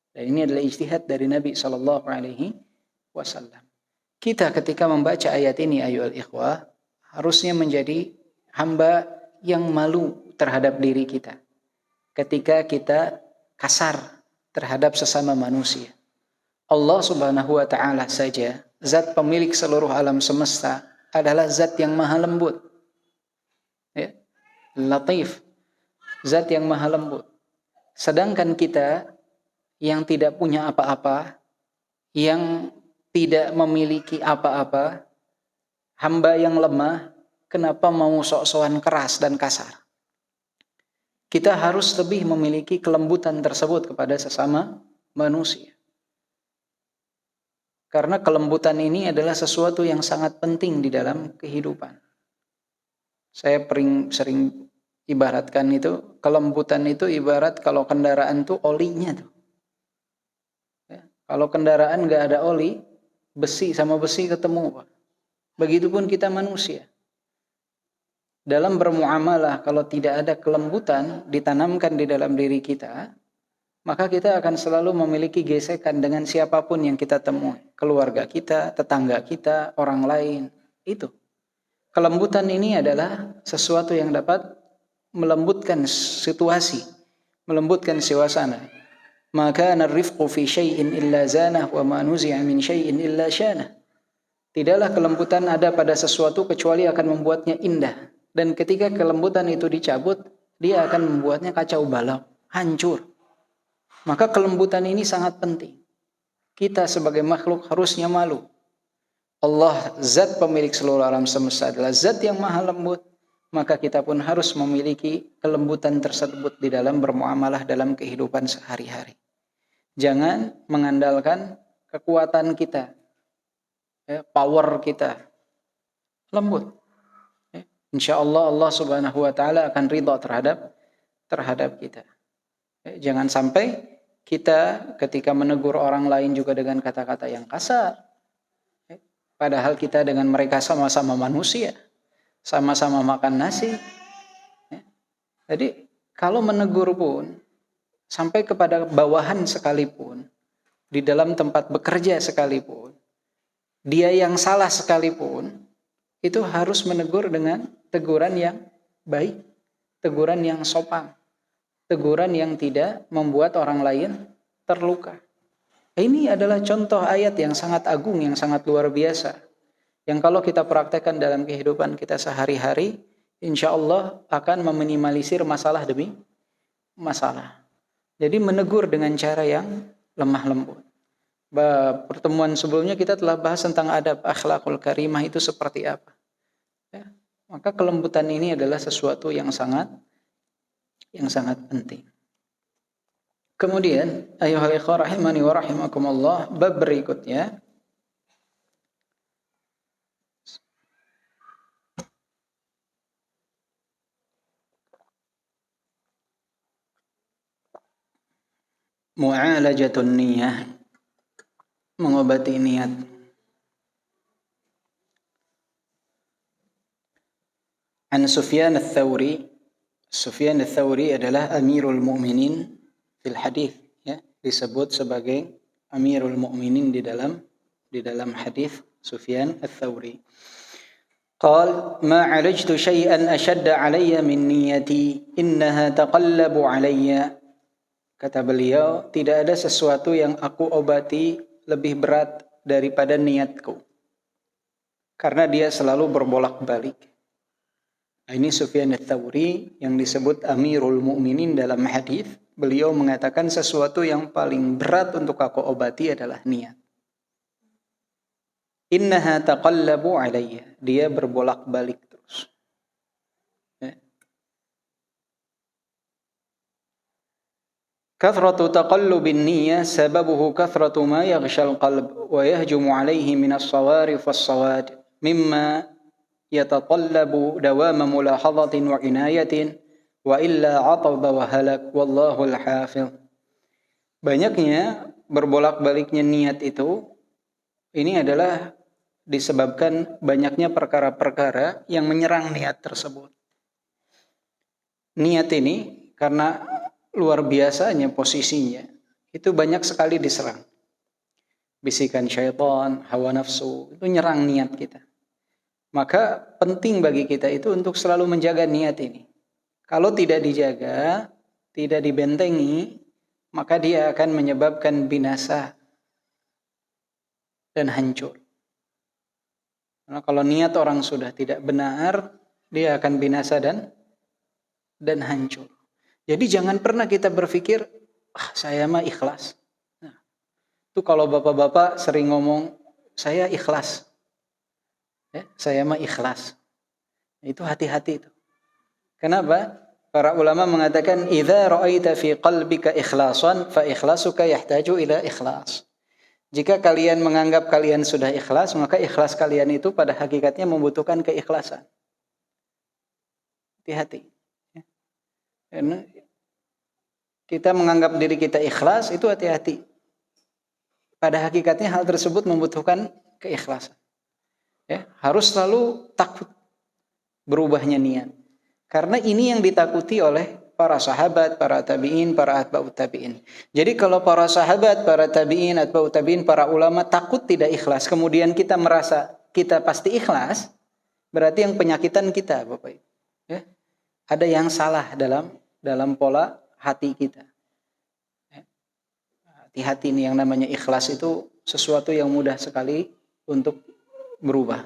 Dan ini adalah ijtihad dari Nabi sallallahu alaihi wasallam. Kita ketika membaca ayat ini ayyuhal ikhwah, harusnya menjadi hamba yang malu terhadap diri kita ketika kita kasar terhadap sesama manusia. Allah Subhanahu wa taala saja, zat pemilik seluruh alam semesta, adalah zat yang maha lembut. Ya. Latif, zat yang maha lembut. Sedangkan kita yang tidak punya apa-apa, yang tidak memiliki apa-apa, hamba yang lemah, kenapa mau sok-sokan keras dan kasar? Kita harus lebih memiliki kelembutan tersebut kepada sesama manusia. Karena kelembutan ini adalah sesuatu yang sangat penting di dalam kehidupan. Saya sering ibaratkan itu, kelembutan itu ibarat kalau kendaraan itu olinya tuh. Ya, kalau kendaraan nggak ada oli, besi sama besi ketemu, Pak. Begitupun kita manusia. Dalam bermuamalah, kalau tidak ada kelembutan ditanamkan di dalam diri kita, maka kita akan selalu memiliki gesekan dengan siapapun yang kita temui. Keluarga kita, tetangga kita, orang lain. Itu. Kelembutan ini adalah sesuatu yang dapat melembutkan situasi, melembutkan suasana. Maka narifqu fi syai'in illa zanah wa ma nuzi'a min syai'in illa syanah. Tidaklah kelembutan ada pada sesuatu kecuali akan membuatnya indah. Dan ketika kelembutan itu dicabut, dia akan membuatnya kacau balau, hancur. Maka kelembutan ini sangat penting. Kita sebagai makhluk harusnya malu. Allah, zat pemilik seluruh alam semesta, adalah zat yang maha lembut. Maka kita pun harus memiliki kelembutan tersebut di dalam bermuamalah dalam kehidupan sehari-hari. Jangan mengandalkan kekuatan kita, power kita. Lembut. Insya Allah Allah Subhanahu wa taala akan ridha terhadap kita. Jangan sampai kita ketika menegur orang lain juga dengan kata-kata yang kasar. Padahal kita dengan mereka sama-sama manusia, sama-sama makan nasi. Jadi kalau menegur pun, sampai kepada bawahan sekalipun, di dalam tempat bekerja sekalipun, dia yang salah sekalipun, itu harus menegur dengan teguran yang baik, teguran yang sopan, teguran yang tidak membuat orang lain terluka. Ini adalah contoh ayat yang sangat agung, yang sangat luar biasa. Yang kalau kita praktekkan dalam kehidupan kita sehari-hari, insya Allah akan meminimalisir masalah demi masalah. Jadi menegur dengan cara yang lemah lembut. Pertemuan sebelumnya kita telah bahas tentang adab akhlakul karimah itu seperti apa. Ya. Maka kelembutan ini adalah sesuatu yang sangat penting. Kemudian, ayuhal ikhwah rahimani wa rahimakumullah, bab berikutnya mu'alajatun niyah, mengobati niat. An Sufyan ats-Tsauri. Sufyan ats-Tsauri adalah Amirul Mukminin fil hadis, ya, disebut sebagai Amirul Mukminin di dalam hadis Sufyan ats-Tsauri. قال ما عالجت شيئا أشد علي من نيتي إنها تقلب علي. Kata beliau, tidak ada sesuatu yang aku obati lebih berat daripada niatku, karena dia selalu berbolak-balik. Nah, ini Sufyan ats-Tsauri yang disebut Amirul Mukminin dalam hadis. Beliau mengatakan sesuatu yang paling berat untuk aku obati adalah niat. Innaha taqallabu alayya. Dia berbolak-balik terus. Kathratu taqallubin niyyah sababuhu kathratu ma yaghshal qalb wa yahjumu alayhi min as-sawarif was-sawad mimma yatatallabu dawama mulahadhatin wa inayatin wa illa 'ataba wa halak wallahu al-hafiz. Banyaknya berbolak-baliknya niat itu ini adalah disebabkan banyaknya perkara-perkara yang menyerang niat tersebut. Niat ini karena luar biasanya posisinya, itu banyak sekali diserang. Bisikan syaitan, hawa nafsu, itu nyerang niat kita. Maka penting bagi kita itu untuk selalu menjaga niat ini. Kalau tidak dijaga, tidak dibentengi, maka dia akan menyebabkan binasa dan hancur. Karena kalau niat orang sudah tidak benar, dia akan binasa dan hancur. Jadi jangan pernah kita berpikir, saya mah ikhlas. Nah, itu kalau bapak-bapak sering ngomong, saya ikhlas. Ya, saya mah ikhlas. Itu hati-hati itu. Kenapa? Para ulama mengatakan, idza ra'aita fi qalbika ikhlasan, fa ikhlasuka yahtaju ila ikhlas. Jika kalian menganggap kalian sudah ikhlas, maka ikhlas kalian itu pada hakikatnya membutuhkan keikhlasan. Hati-hati. Karena kita menganggap diri kita ikhlas, itu hati-hati. Pada hakikatnya hal tersebut membutuhkan keikhlasan. Ya, harus selalu takut berubahnya niat. Karena ini yang ditakuti oleh para sahabat, para tabi'in, para atba'ut tabi'in. Jadi kalau para sahabat, para tabi'in, atba'ut tabi'in, para ulama takut tidak ikhlas, kemudian kita merasa kita pasti ikhlas, berarti yang penyakitan kita, Bapak Ibu. Ya? Ada yang salah dalam pola hati kita. Ya? Hati-hati nih, yang namanya ikhlas itu sesuatu yang mudah sekali untuk berubah.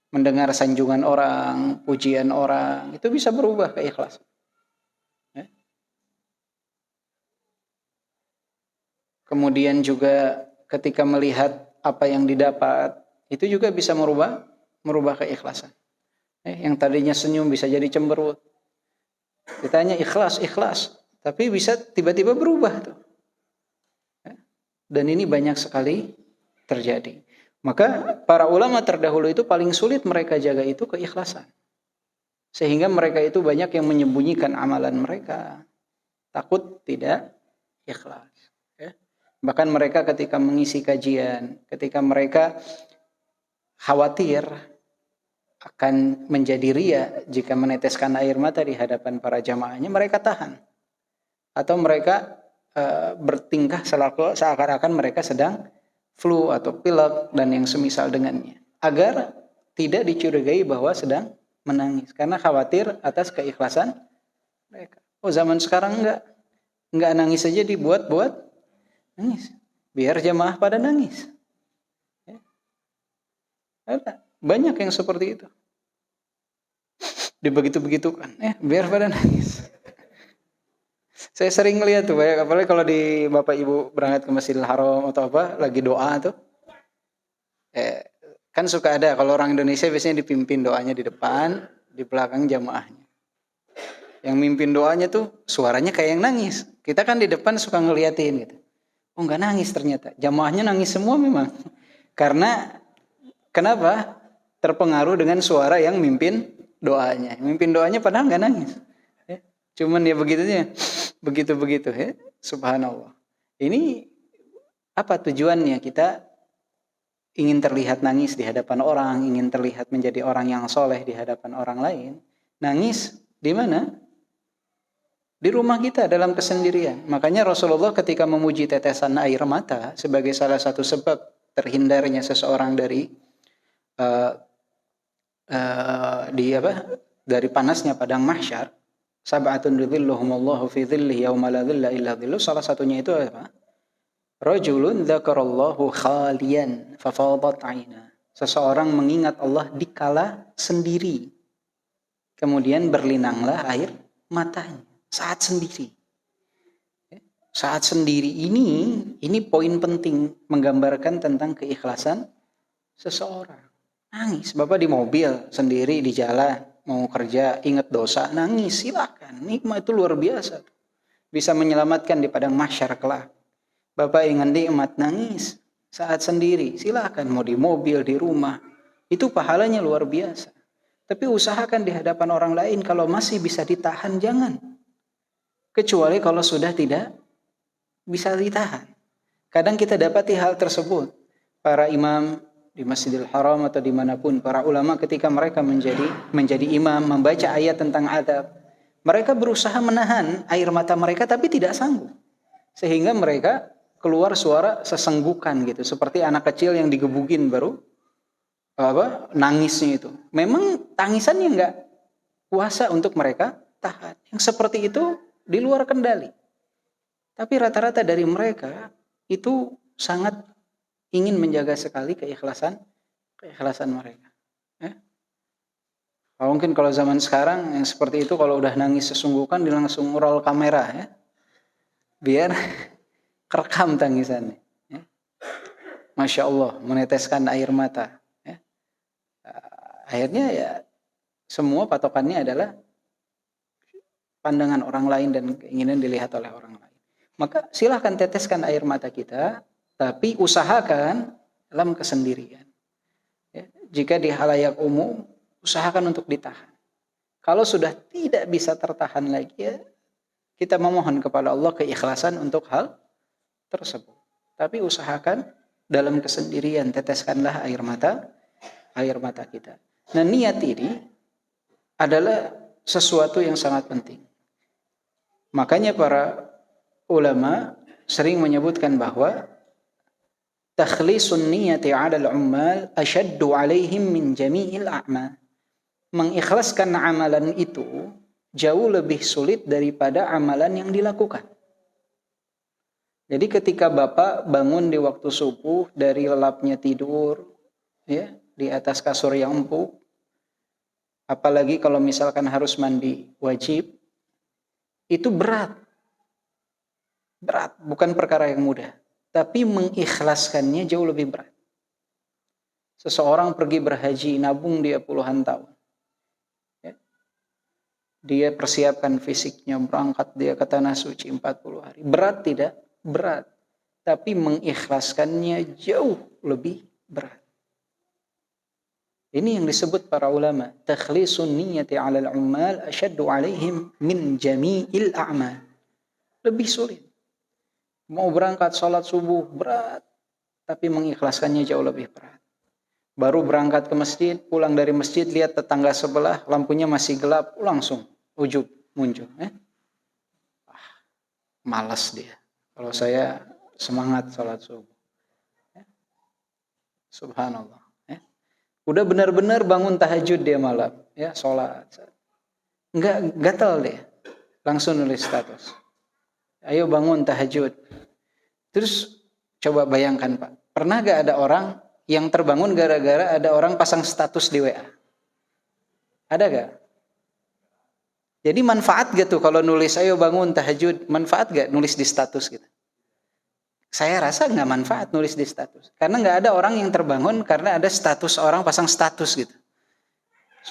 Mendengar sanjungan orang, pujian orang, itu bisa berubah ke ikhlas. Kemudian juga ketika melihat apa yang didapat, itu juga bisa merubah keikhlasan. Yang tadinya senyum bisa jadi cemberut. Ditanya ikhlas, tapi bisa tiba-tiba berubah tuh. Dan ini banyak sekali terjadi. Maka para ulama terdahulu itu paling sulit mereka jaga itu keikhlasan. Sehingga mereka itu banyak yang menyembunyikan amalan mereka. Takut tidak ikhlas. Bahkan mereka ketika mengisi kajian, ketika mereka khawatir akan menjadi ria jika meneteskan air mata di hadapan para jamaahnya, mereka tahan. Atau mereka bertingkah seakan-akan mereka sedang flu atau pilek dan yang semisal dengannya. Agar tidak dicurigai bahwa sedang menangis. Karena khawatir atas keikhlasan mereka. Oh, zaman sekarang enggak nangis saja dibuat-buat nangis. Biar jamaah pada nangis. Ya. Banyak yang seperti itu. Dibegitu-begitukan. Biar pada nangis. Saya sering lihat tuh, apalagi kalau di Bapak Ibu berangkat ke Masjidil Haram atau apa, lagi doa tuh. Kan suka ada kalau orang Indonesia biasanya dipimpin doanya di depan, di belakang jamaahnya. Yang mimpin doanya tuh suaranya kayak yang nangis. Kita kan di depan suka ngeliatin gitu. Oh nggak nangis ternyata. Jamaahnya nangis semua memang. Karena kenapa? Terpengaruh dengan suara yang mimpin doanya. Mimpin doanya padahal nggak nangis. Cuman ya begitunya. Begitu-begitu ya. Subhanallah. Ini apa tujuannya? Kita ingin terlihat nangis di hadapan orang, ingin terlihat menjadi orang yang soleh di hadapan orang lain. Nangis di mana? Di rumah kita dalam kesendirian. Makanya Rasulullah ketika memuji tetesan air mata sebagai salah satu sebab terhindarnya seseorang dari dari panasnya padang mahsyar, sab'atun yudhilluhumullahu fi dhillihi yauma la dhilla illa dhilluh. Salah satunya itu apa? Rajulun dzakarallahu khalian fafadat 'aina. Seseorang mengingat Allah dikala sendiri. Kemudian berlinanglah air matanya saat sendiri. Saat sendiri ini poin penting menggambarkan tentang keikhlasan seseorang. Nangis, Bapak di mobil sendiri di jalan mau kerja, ingat dosa, nangis, silakan. Nikmat itu luar biasa. Bisa menyelamatkan di padang mahsyar kelak. Bapak ingat nikmat, nangis saat sendiri, silakan. Mau di mobil, di rumah, itu pahalanya luar biasa. Tapi usahakan di hadapan orang lain, kalau masih bisa ditahan, jangan. Kecuali kalau sudah tidak bisa ditahan. Kadang kita dapati hal tersebut. Para imam di Masjidil Haram atau dimanapun, para ulama ketika mereka menjadi imam, membaca ayat tentang adab, mereka berusaha menahan air mata mereka tapi tidak sanggup. Sehingga mereka keluar suara sesenggukan gitu. Seperti anak kecil yang digebukin baru nangisnya itu. Memang tangisannya enggak kuasa untuk mereka tahan. Yang seperti itu di luar kendali. Tapi rata-rata dari mereka itu sangat ingin menjaga sekali keikhlasan mereka. Ya. Mungkin kalau zaman sekarang yang seperti itu kalau udah nangis sesungguhkan dia langsung roll kamera ya. Biar kerekam tangisannya. Ya. Masya Allah, meneteskan air mata. Ya. Akhirnya ya semua patokannya adalah pandangan orang lain dan keinginan dilihat oleh orang lain. Maka silahkan teteskan air mata kita, tapi usahakan dalam kesendirian. Ya, jika di halayak umum, usahakan untuk ditahan. Kalau sudah tidak bisa tertahan lagi, ya, kita memohon kepada Allah keikhlasan untuk hal tersebut. Tapi usahakan dalam kesendirian, teteskanlah air mata kita. Nah, niat ini adalah sesuatu yang sangat penting. Makanya para ulama sering menyebutkan bahwa takhlisun niyati 'ala al-'ummal ashaddu 'alaihim min jami'il a'mal. Mengikhlaskan amalan itu jauh lebih sulit daripada amalan yang dilakukan. Jadi ketika Bapak bangun di waktu subuh dari lelapnya tidur ya, di atas kasur yang empuk, apalagi kalau misalkan harus mandi wajib, itu berat, bukan perkara yang mudah. Tapi mengikhlaskannya jauh lebih berat. Seseorang pergi berhaji, nabung dia puluhan tahun. Ya. Dia persiapkan fisiknya, berangkat dia ke Tanah Suci 40 hari. Berat tidak? Berat. Tapi mengikhlaskannya jauh lebih berat. Ini yang disebut para ulama, takhlisun niyati 'ala al-'ummal ashaddu 'alaihim min jami'il a'mal. Lebih sulit. Mau berangkat salat subuh berat, tapi mengikhlaskannya jauh lebih berat. Baru berangkat ke masjid, pulang dari masjid lihat tetangga sebelah lampunya masih gelap, langsung ujub muncul, malas dia. Kalau saya semangat salat subuh. Subhanallah. Udah benar-benar bangun tahajud dia malam, ya sholat. Enggak gatal dia, langsung nulis status. Ayo bangun tahajud. Terus coba bayangkan Pak, pernah gak ada orang yang terbangun gara-gara ada orang pasang status di WA? Ada gak? Jadi manfaat gak tuh kalau nulis ayo bangun tahajud, manfaat gak nulis di status gitu? Saya rasa nggak manfaat nulis di status. Karena nggak ada orang yang terbangun karena ada status orang pasang status gitu.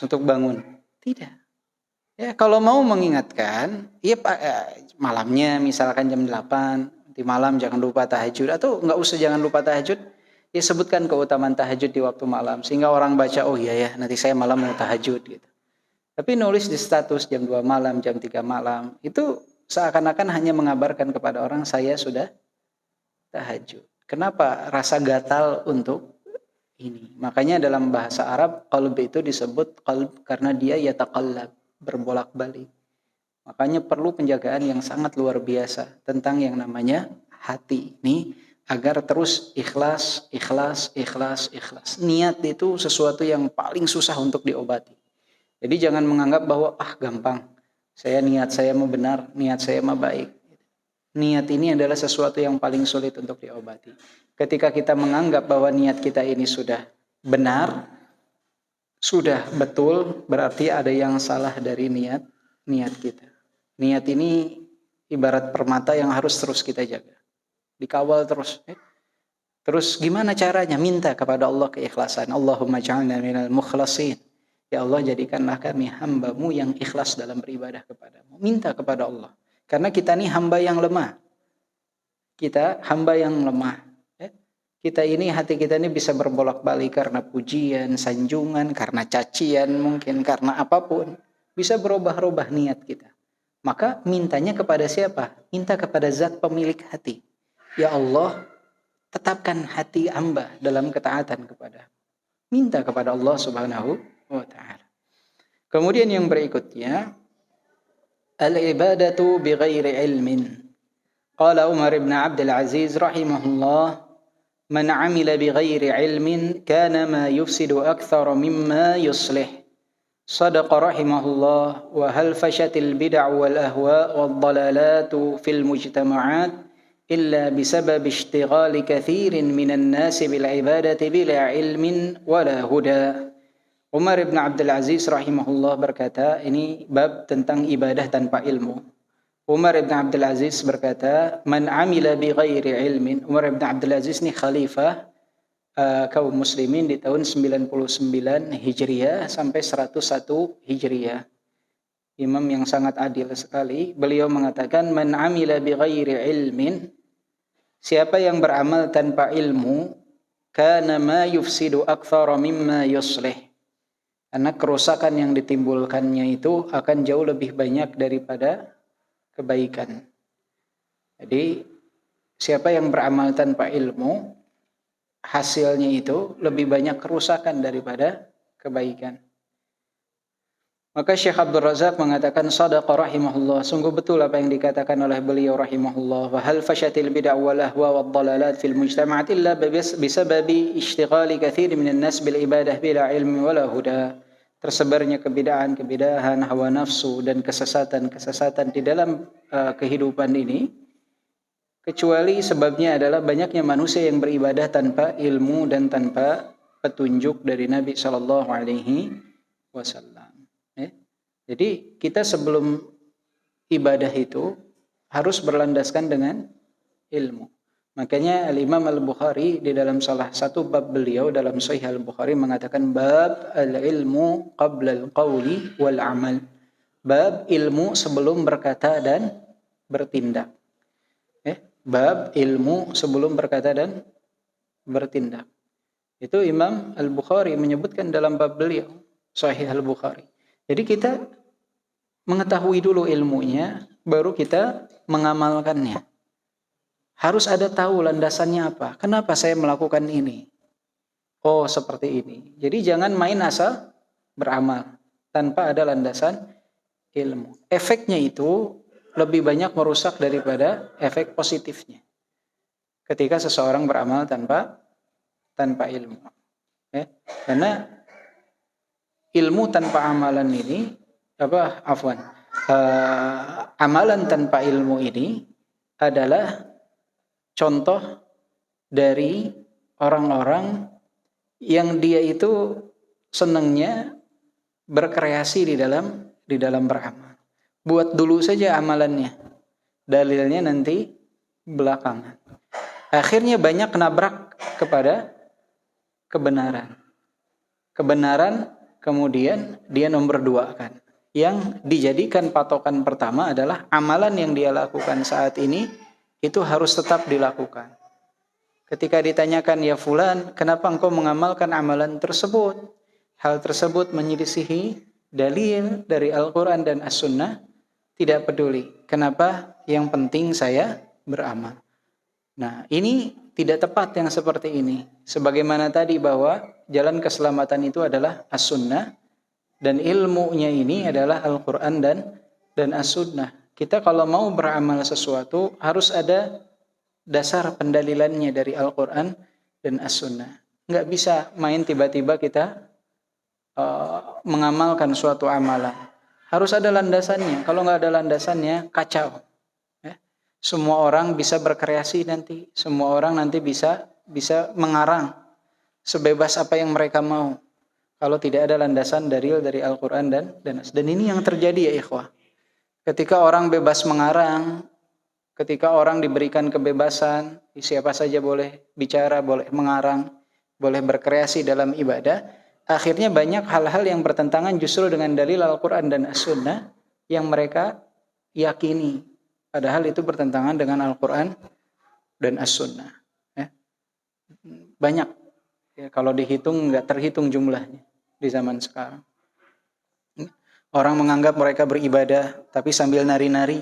Untuk bangun. Tidak. Ya, kalau mau mengingatkan, ya malamnya misalkan jam 8, di malam jangan lupa tahajud. Atau nggak usah jangan lupa tahajud, ya sebutkan keutamaan tahajud di waktu malam. Sehingga orang baca, oh iya ya nanti saya malam mau tahajud gitu. Tapi nulis di status jam 2 malam, jam 3 malam, itu seakan-akan hanya mengabarkan kepada orang saya sudah tahajud. Kenapa? Rasa gatal untuk ini. Makanya dalam bahasa Arab, qalb itu disebut qalb karena dia yataqallab, berbolak-balik. Makanya perlu penjagaan yang sangat luar biasa tentang yang namanya hati ini agar terus ikhlas, ikhlas, ikhlas, ikhlas. Niat itu sesuatu yang paling susah untuk diobati. Jadi jangan menganggap bahwa gampang. Saya niat saya mau benar, niat saya mau baik. Niat ini adalah sesuatu yang paling sulit untuk diobati. Ketika kita menganggap bahwa niat kita ini sudah benar, sudah betul, berarti ada yang salah dari niat kita. Niat ini ibarat permata yang harus terus kita jaga. Dikawal terus. Terus gimana caranya? Minta kepada Allah keikhlasan. Allahumma ja'alna minal mukhlasin. Ya Allah, jadikanlah kami hamba-Mu yang ikhlas dalam beribadah kepadamu. Minta kepada Allah. Karena kita ini hamba yang lemah. Kita hamba yang lemah. Kita ini, hati kita ini bisa berbolak-balik karena pujian, sanjungan, karena cacian, mungkin karena apapun. Bisa berubah-ubah niat kita. Maka mintanya kepada siapa? Minta kepada zat pemilik hati. Ya Allah, tetapkan hati hamba dalam ketaatan kepada. Minta kepada Allah Subhanahu wa ta'ala. Kemudian yang berikutnya, al-ibadatu bighairi ilmin. Qala Umar ibn Abdul Aziz rahimahullah, man amila bighairi ilmin kana ma yufsidu akthara mimma yuslih. صدق رحمه الله. وهل فشت البدع والأهواء والضلالات في المجتمعات إلا بسبب اشتغال كثير من الناس بالعبادة بلا علم ولا هدى. Umar bin Abdul Aziz rahimahullah berkata, ini bab tentang ibadah tanpa ilmu. Umar bin Abdul Aziz berkata, man amila bi ghairi ilmin. Umar bin Abdul Aziz ini khalifah kaum muslimin di tahun 99 Hijriah sampai 101 Hijriah. Imam yang sangat adil sekali. Beliau mengatakan, man amila bi ghairi ilmin, siapa yang beramal tanpa ilmu, kana ma yufsidu akthara mimma yuslih. Karena kerusakan yang ditimbulkannya itu akan jauh lebih banyak daripada kebaikan. Jadi siapa yang beramal tanpa ilmu, hasilnya itu lebih banyak kerusakan daripada kebaikan. Maka Syekh Abdul Razak mengatakan, sadaqa rahimahullah, sungguh betul apa yang dikatakan oleh beliau rahimahullah. Wa hal fashatil bid'ah wal ahwa wad dalalat fil mujtama'at illa bisababi ishtighali katsir minan nas bil ibadah bila ilmi wala huda. Tersebarnya kebid'ahan, hawa nafsu dan kesesatan di dalam kehidupan ini, kecuali sebabnya adalah banyaknya manusia yang beribadah tanpa ilmu dan tanpa petunjuk dari Nabi sallallahu alaihi wasallam. Jadi kita sebelum ibadah itu harus berlandaskan dengan ilmu. Makanya Al-Imam Al-Bukhari di dalam salah satu bab beliau dalam Sahih Al-Bukhari mengatakan bab al-ilmu qabla al-qawli wal amal. Bab ilmu sebelum berkata dan bertindak. Bab ilmu sebelum berkata dan bertindak. Itu Imam Al-Bukhari menyebutkan dalam bab beliau Sahih Al-Bukhari. Jadi kita mengetahui dulu ilmunya, baru kita mengamalkannya. Harus ada tahu landasannya apa. Kenapa saya melakukan ini? Oh, seperti ini. Jadi jangan main asal beramal tanpa ada landasan ilmu. Efeknya itu lebih banyak merusak daripada efek positifnya. Ketika seseorang beramal tanpa ilmu. Karena ilmu tanpa amalan ini amalan tanpa ilmu ini adalah contoh dari orang-orang yang dia itu senangnya berkreasi di dalam beramal. Buat dulu saja amalannya. Dalilnya nanti belakangan. Akhirnya banyak nabrak kepada kebenaran. Kebenaran kemudian dia nomor duakan. Yang dijadikan patokan pertama adalah amalan yang dia lakukan saat ini itu harus tetap dilakukan. Ketika ditanyakan, ya fulan, kenapa engkau mengamalkan amalan tersebut? Hal tersebut menyelisihi dalil dari Al-Quran dan As-Sunnah, tidak peduli. Kenapa? Yang penting saya beramal. Nah, ini tidak tepat yang seperti ini. Sebagaimana tadi bahwa jalan keselamatan itu adalah As-Sunnah, dan ilmunya ini adalah Al-Quran dan As-Sunnah. Kita kalau mau beramal sesuatu harus ada dasar pendalilannya dari Al-Quran dan As-Sunnah. Nggak bisa main tiba-tiba kita mengamalkan suatu amalan. Harus ada landasannya. Kalau nggak ada landasannya, kacau. Ya. Semua orang bisa berkreasi nanti. Semua orang nanti bisa mengarang sebebas apa yang mereka mau. Kalau tidak ada landasan dalil dari Al-Quran dan ini yang terjadi ya ikhwah. Ketika orang bebas mengarang, ketika orang diberikan kebebasan, siapa saja boleh bicara, boleh mengarang, boleh berkreasi dalam ibadah, akhirnya banyak hal-hal yang bertentangan justru dengan dalil Al-Quran dan As-Sunnah yang mereka yakini. Padahal itu bertentangan dengan Al-Quran dan As-Sunnah. Ya. Banyak. Ya, kalau dihitung nggak terhitung jumlahnya di zaman sekarang. Orang menganggap mereka beribadah tapi sambil nari-nari.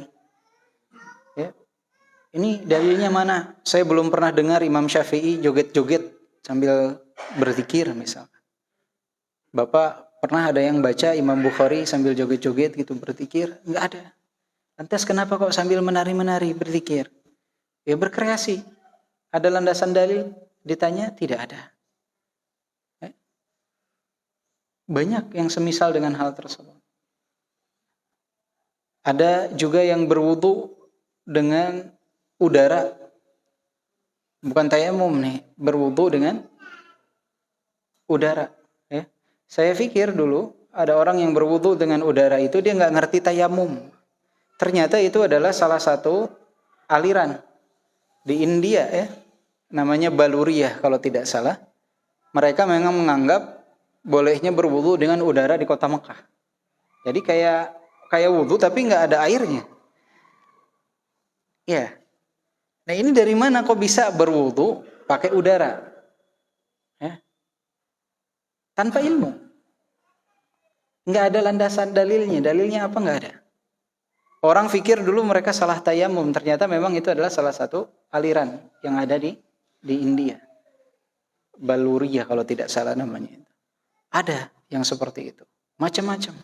Ya. Ini dalilnya mana? Saya belum pernah dengar Imam Syafi'i joget-joget sambil berzikir misalnya. Bapak pernah ada yang baca Imam Bukhari sambil joget-joget gitu berzikir? Enggak ada. Lantas kenapa kok sambil menari-menari berzikir? Ya berkreasi. Ada landasan dalil? Ditanya tidak ada. Banyak yang semisal dengan hal tersebut. Ada juga yang berwudu dengan udara. Bukan tayamum nih, berwudu dengan udara. Ya. Saya pikir dulu ada orang yang berwudu dengan udara itu dia nggak ngerti tayamum. Ternyata itu adalah salah satu aliran di India ya, namanya Baluriyah kalau tidak salah. Mereka memang menganggap bolehnya berwudu dengan udara di kota Mekah. Jadi kayak wudu tapi nggak ada airnya. Ya. Nah ini dari mana kok bisa berwudu pakai udara? Ya. Tanpa ilmu. Nggak ada landasan dalilnya. Dalilnya apa? Nggak ada. Orang pikir dulu mereka salah tayamum. Ternyata memang itu adalah salah satu aliran yang ada di India. Baluriyah kalau tidak salah namanya. Ada yang seperti itu. Macam-macam.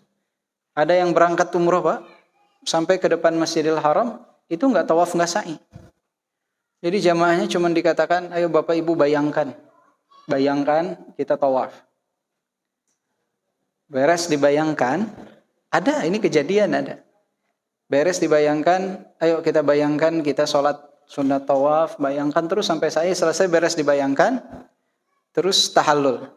Ada yang berangkat umroh Pak. Sampai ke depan Masjidil Haram. Itu nggak tawaf, nggak sa'i. Jadi jamaahnya cuma dikatakan, ayo Bapak Ibu bayangkan. Bayangkan kita tawaf. Beres dibayangkan. Ada, ini kejadian ada. Beres dibayangkan, ayo kita bayangkan kita sholat sunat tawaf. Bayangkan terus sampai sa'i selesai beres dibayangkan. Terus tahallul.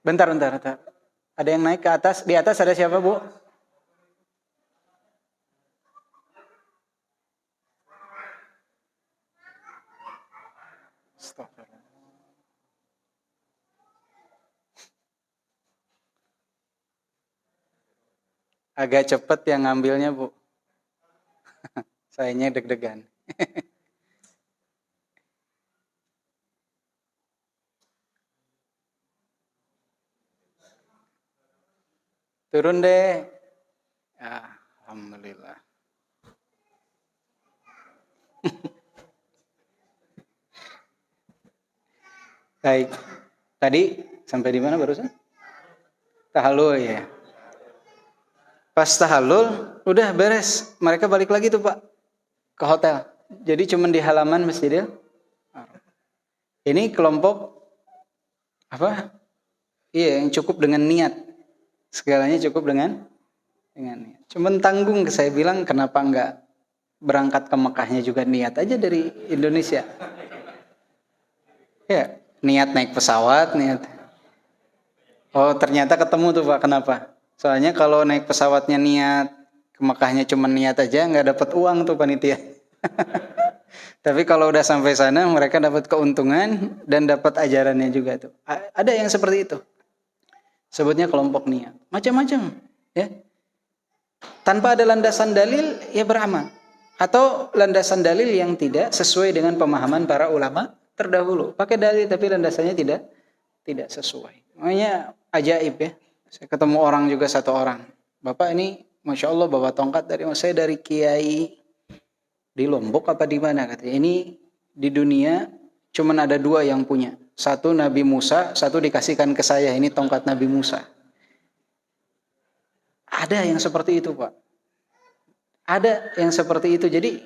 Bentar. Ada yang naik ke atas. Di atas ada siapa, Bu? Agak cepat yang ngambilnya, Bu. Sayanya deg-degan. Turun deh. Ya, alhamdulillah. Baik. Tadi sampai di mana barusan? Tahallul ya. Pas tahallul udah beres. Mereka balik lagi tuh Pak ke hotel. Jadi cuma di halaman Masjidil. Ini kelompok apa? Iya, yang cukup dengan niat. Segalanya cukup dengan niat. Cuman tanggung, saya bilang kenapa enggak berangkat ke Mekahnya juga niat aja dari Indonesia. Ya, niat naik pesawat, niat. Oh, ternyata ketemu tuh Pak. Kenapa? Soalnya kalau naik pesawatnya niat ke Mekahnya cuma niat aja, nggak dapat uang tuh panitia. Tapi kalau udah sampai sana mereka dapat keuntungan dan dapat ajarannya juga tuh. Ada yang seperti itu. Sebutnya kelompok niat. Macam-macam, ya. Tanpa ada landasan dalil, ya beramal. Atau landasan dalil yang tidak sesuai dengan pemahaman para ulama terdahulu. Pakai dalil tapi landasannya tidak sesuai. Makanya ajaib ya. Saya ketemu orang juga satu orang. Bapak ini Masya Allah bawa tongkat dari kiai di Lombok apa di mana katanya. Ini di dunia cuman ada 2 yang punya. Satu Nabi Musa, satu dikasihkan ke saya. Ini tongkat Nabi Musa. Ada yang seperti itu Pak. Ada yang seperti itu. Jadi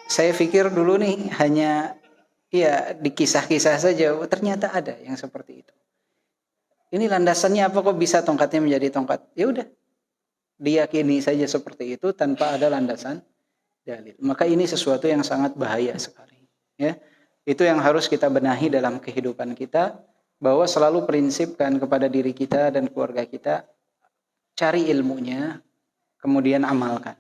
saya pikir dulu nih hanya ya di kisah-kisah saja. Ternyata ada yang seperti itu. Ini landasannya apa kok bisa tongkatnya menjadi tongkat? Ya udah, diyakini saja seperti itu tanpa ada landasan dalil. Maka ini sesuatu yang sangat bahaya sekali. Ya, itu yang harus kita benahi dalam kehidupan kita, bahwa selalu prinsipkan kepada diri kita dan keluarga kita, cari ilmunya, kemudian amalkan.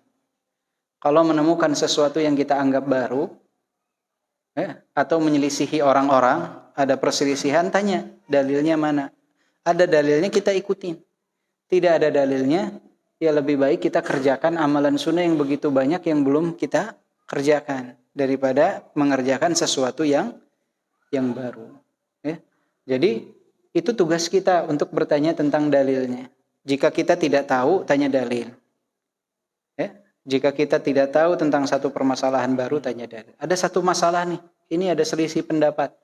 Kalau menemukan sesuatu yang kita anggap baru, atau menyelisihi orang-orang, ada perselisihan, tanya dalilnya mana. Ada dalilnya kita ikutin. Tidak ada dalilnya, ya lebih baik kita kerjakan amalan sunnah yang begitu banyak yang belum kita kerjakan daripada mengerjakan sesuatu yang baru. Ya. Jadi itu tugas kita untuk bertanya tentang dalilnya. Jika kita tidak tahu, tanya dalil. Ya. Jika kita tidak tahu tentang satu permasalahan baru, tanya dalil. Ada satu masalah nih, ini ada selisih pendapat.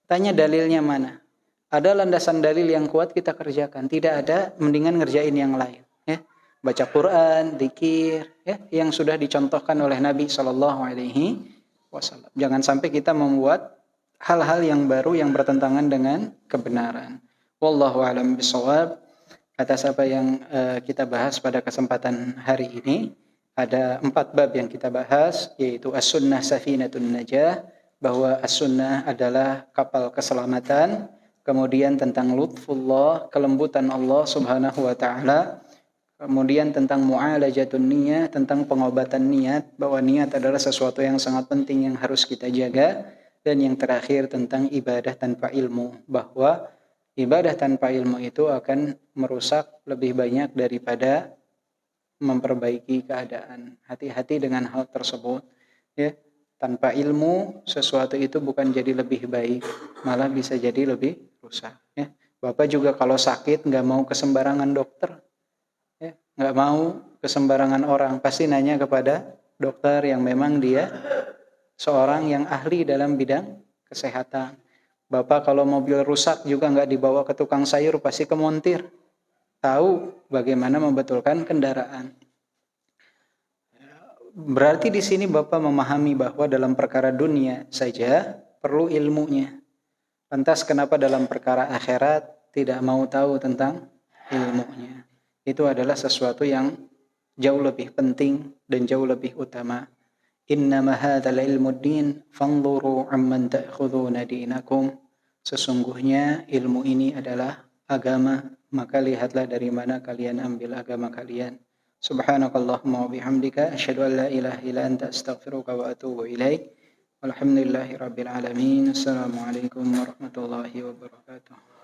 Tanya dalilnya mana. Ada landasan dalil yang kuat kita kerjakan. Tidak ada, mendingan ngerjain yang lain. Ya. Baca Quran, zikir, ya, yang sudah dicontohkan oleh Nabi SAW. Jangan sampai kita membuat hal-hal yang baru yang bertentangan dengan kebenaran. Wallahu a'lam bishawab. Atas apa yang kita bahas pada kesempatan hari ini, ada 4 bab yang kita bahas, yaitu as-sunnah safinatun najah, bahwa as-sunnah adalah kapal keselamatan. Kemudian tentang lutfullah, kelembutan Allah Subhanahu wa taala. Kemudian tentang mu'alajatun niyah, tentang pengobatan niat, bahwa niat adalah sesuatu yang sangat penting yang harus kita jaga. Dan yang terakhir tentang ibadah tanpa ilmu, bahwa ibadah tanpa ilmu itu akan merusak lebih banyak daripada memperbaiki keadaan. Hati-hati dengan hal tersebut, ya. Tanpa ilmu, sesuatu itu bukan jadi lebih baik, malah bisa jadi lebih rusak. Ya. Bapak juga kalau sakit nggak mau ke sembarangan dokter, ya. Nggak mau ke sembarangan orang, pasti nanya kepada dokter yang memang dia seorang yang ahli dalam bidang kesehatan. Bapak kalau mobil rusak juga nggak dibawa ke tukang sayur, pasti ke montir. Tahu bagaimana membetulkan kendaraan. Berarti di sini Bapak memahami bahwa dalam perkara dunia saja perlu ilmunya. Lantas kenapa dalam perkara akhirat tidak mau tahu tentang ilmunya? Itu adalah sesuatu yang jauh lebih penting dan jauh lebih utama. Innama hadzal ilmu din fanzuru amman ta'khuduna dinakum. Sesungguhnya ilmu ini adalah agama, maka lihatlah dari mana kalian ambil agama kalian. Subhanakallahumma wa bihamdika asyhadu an la ilaha illa anta astaghfiruka wa atubu ilaik. Walhamdulillahirabbil alamin. Assalamualaikum warahmatullahi wabarakatuh.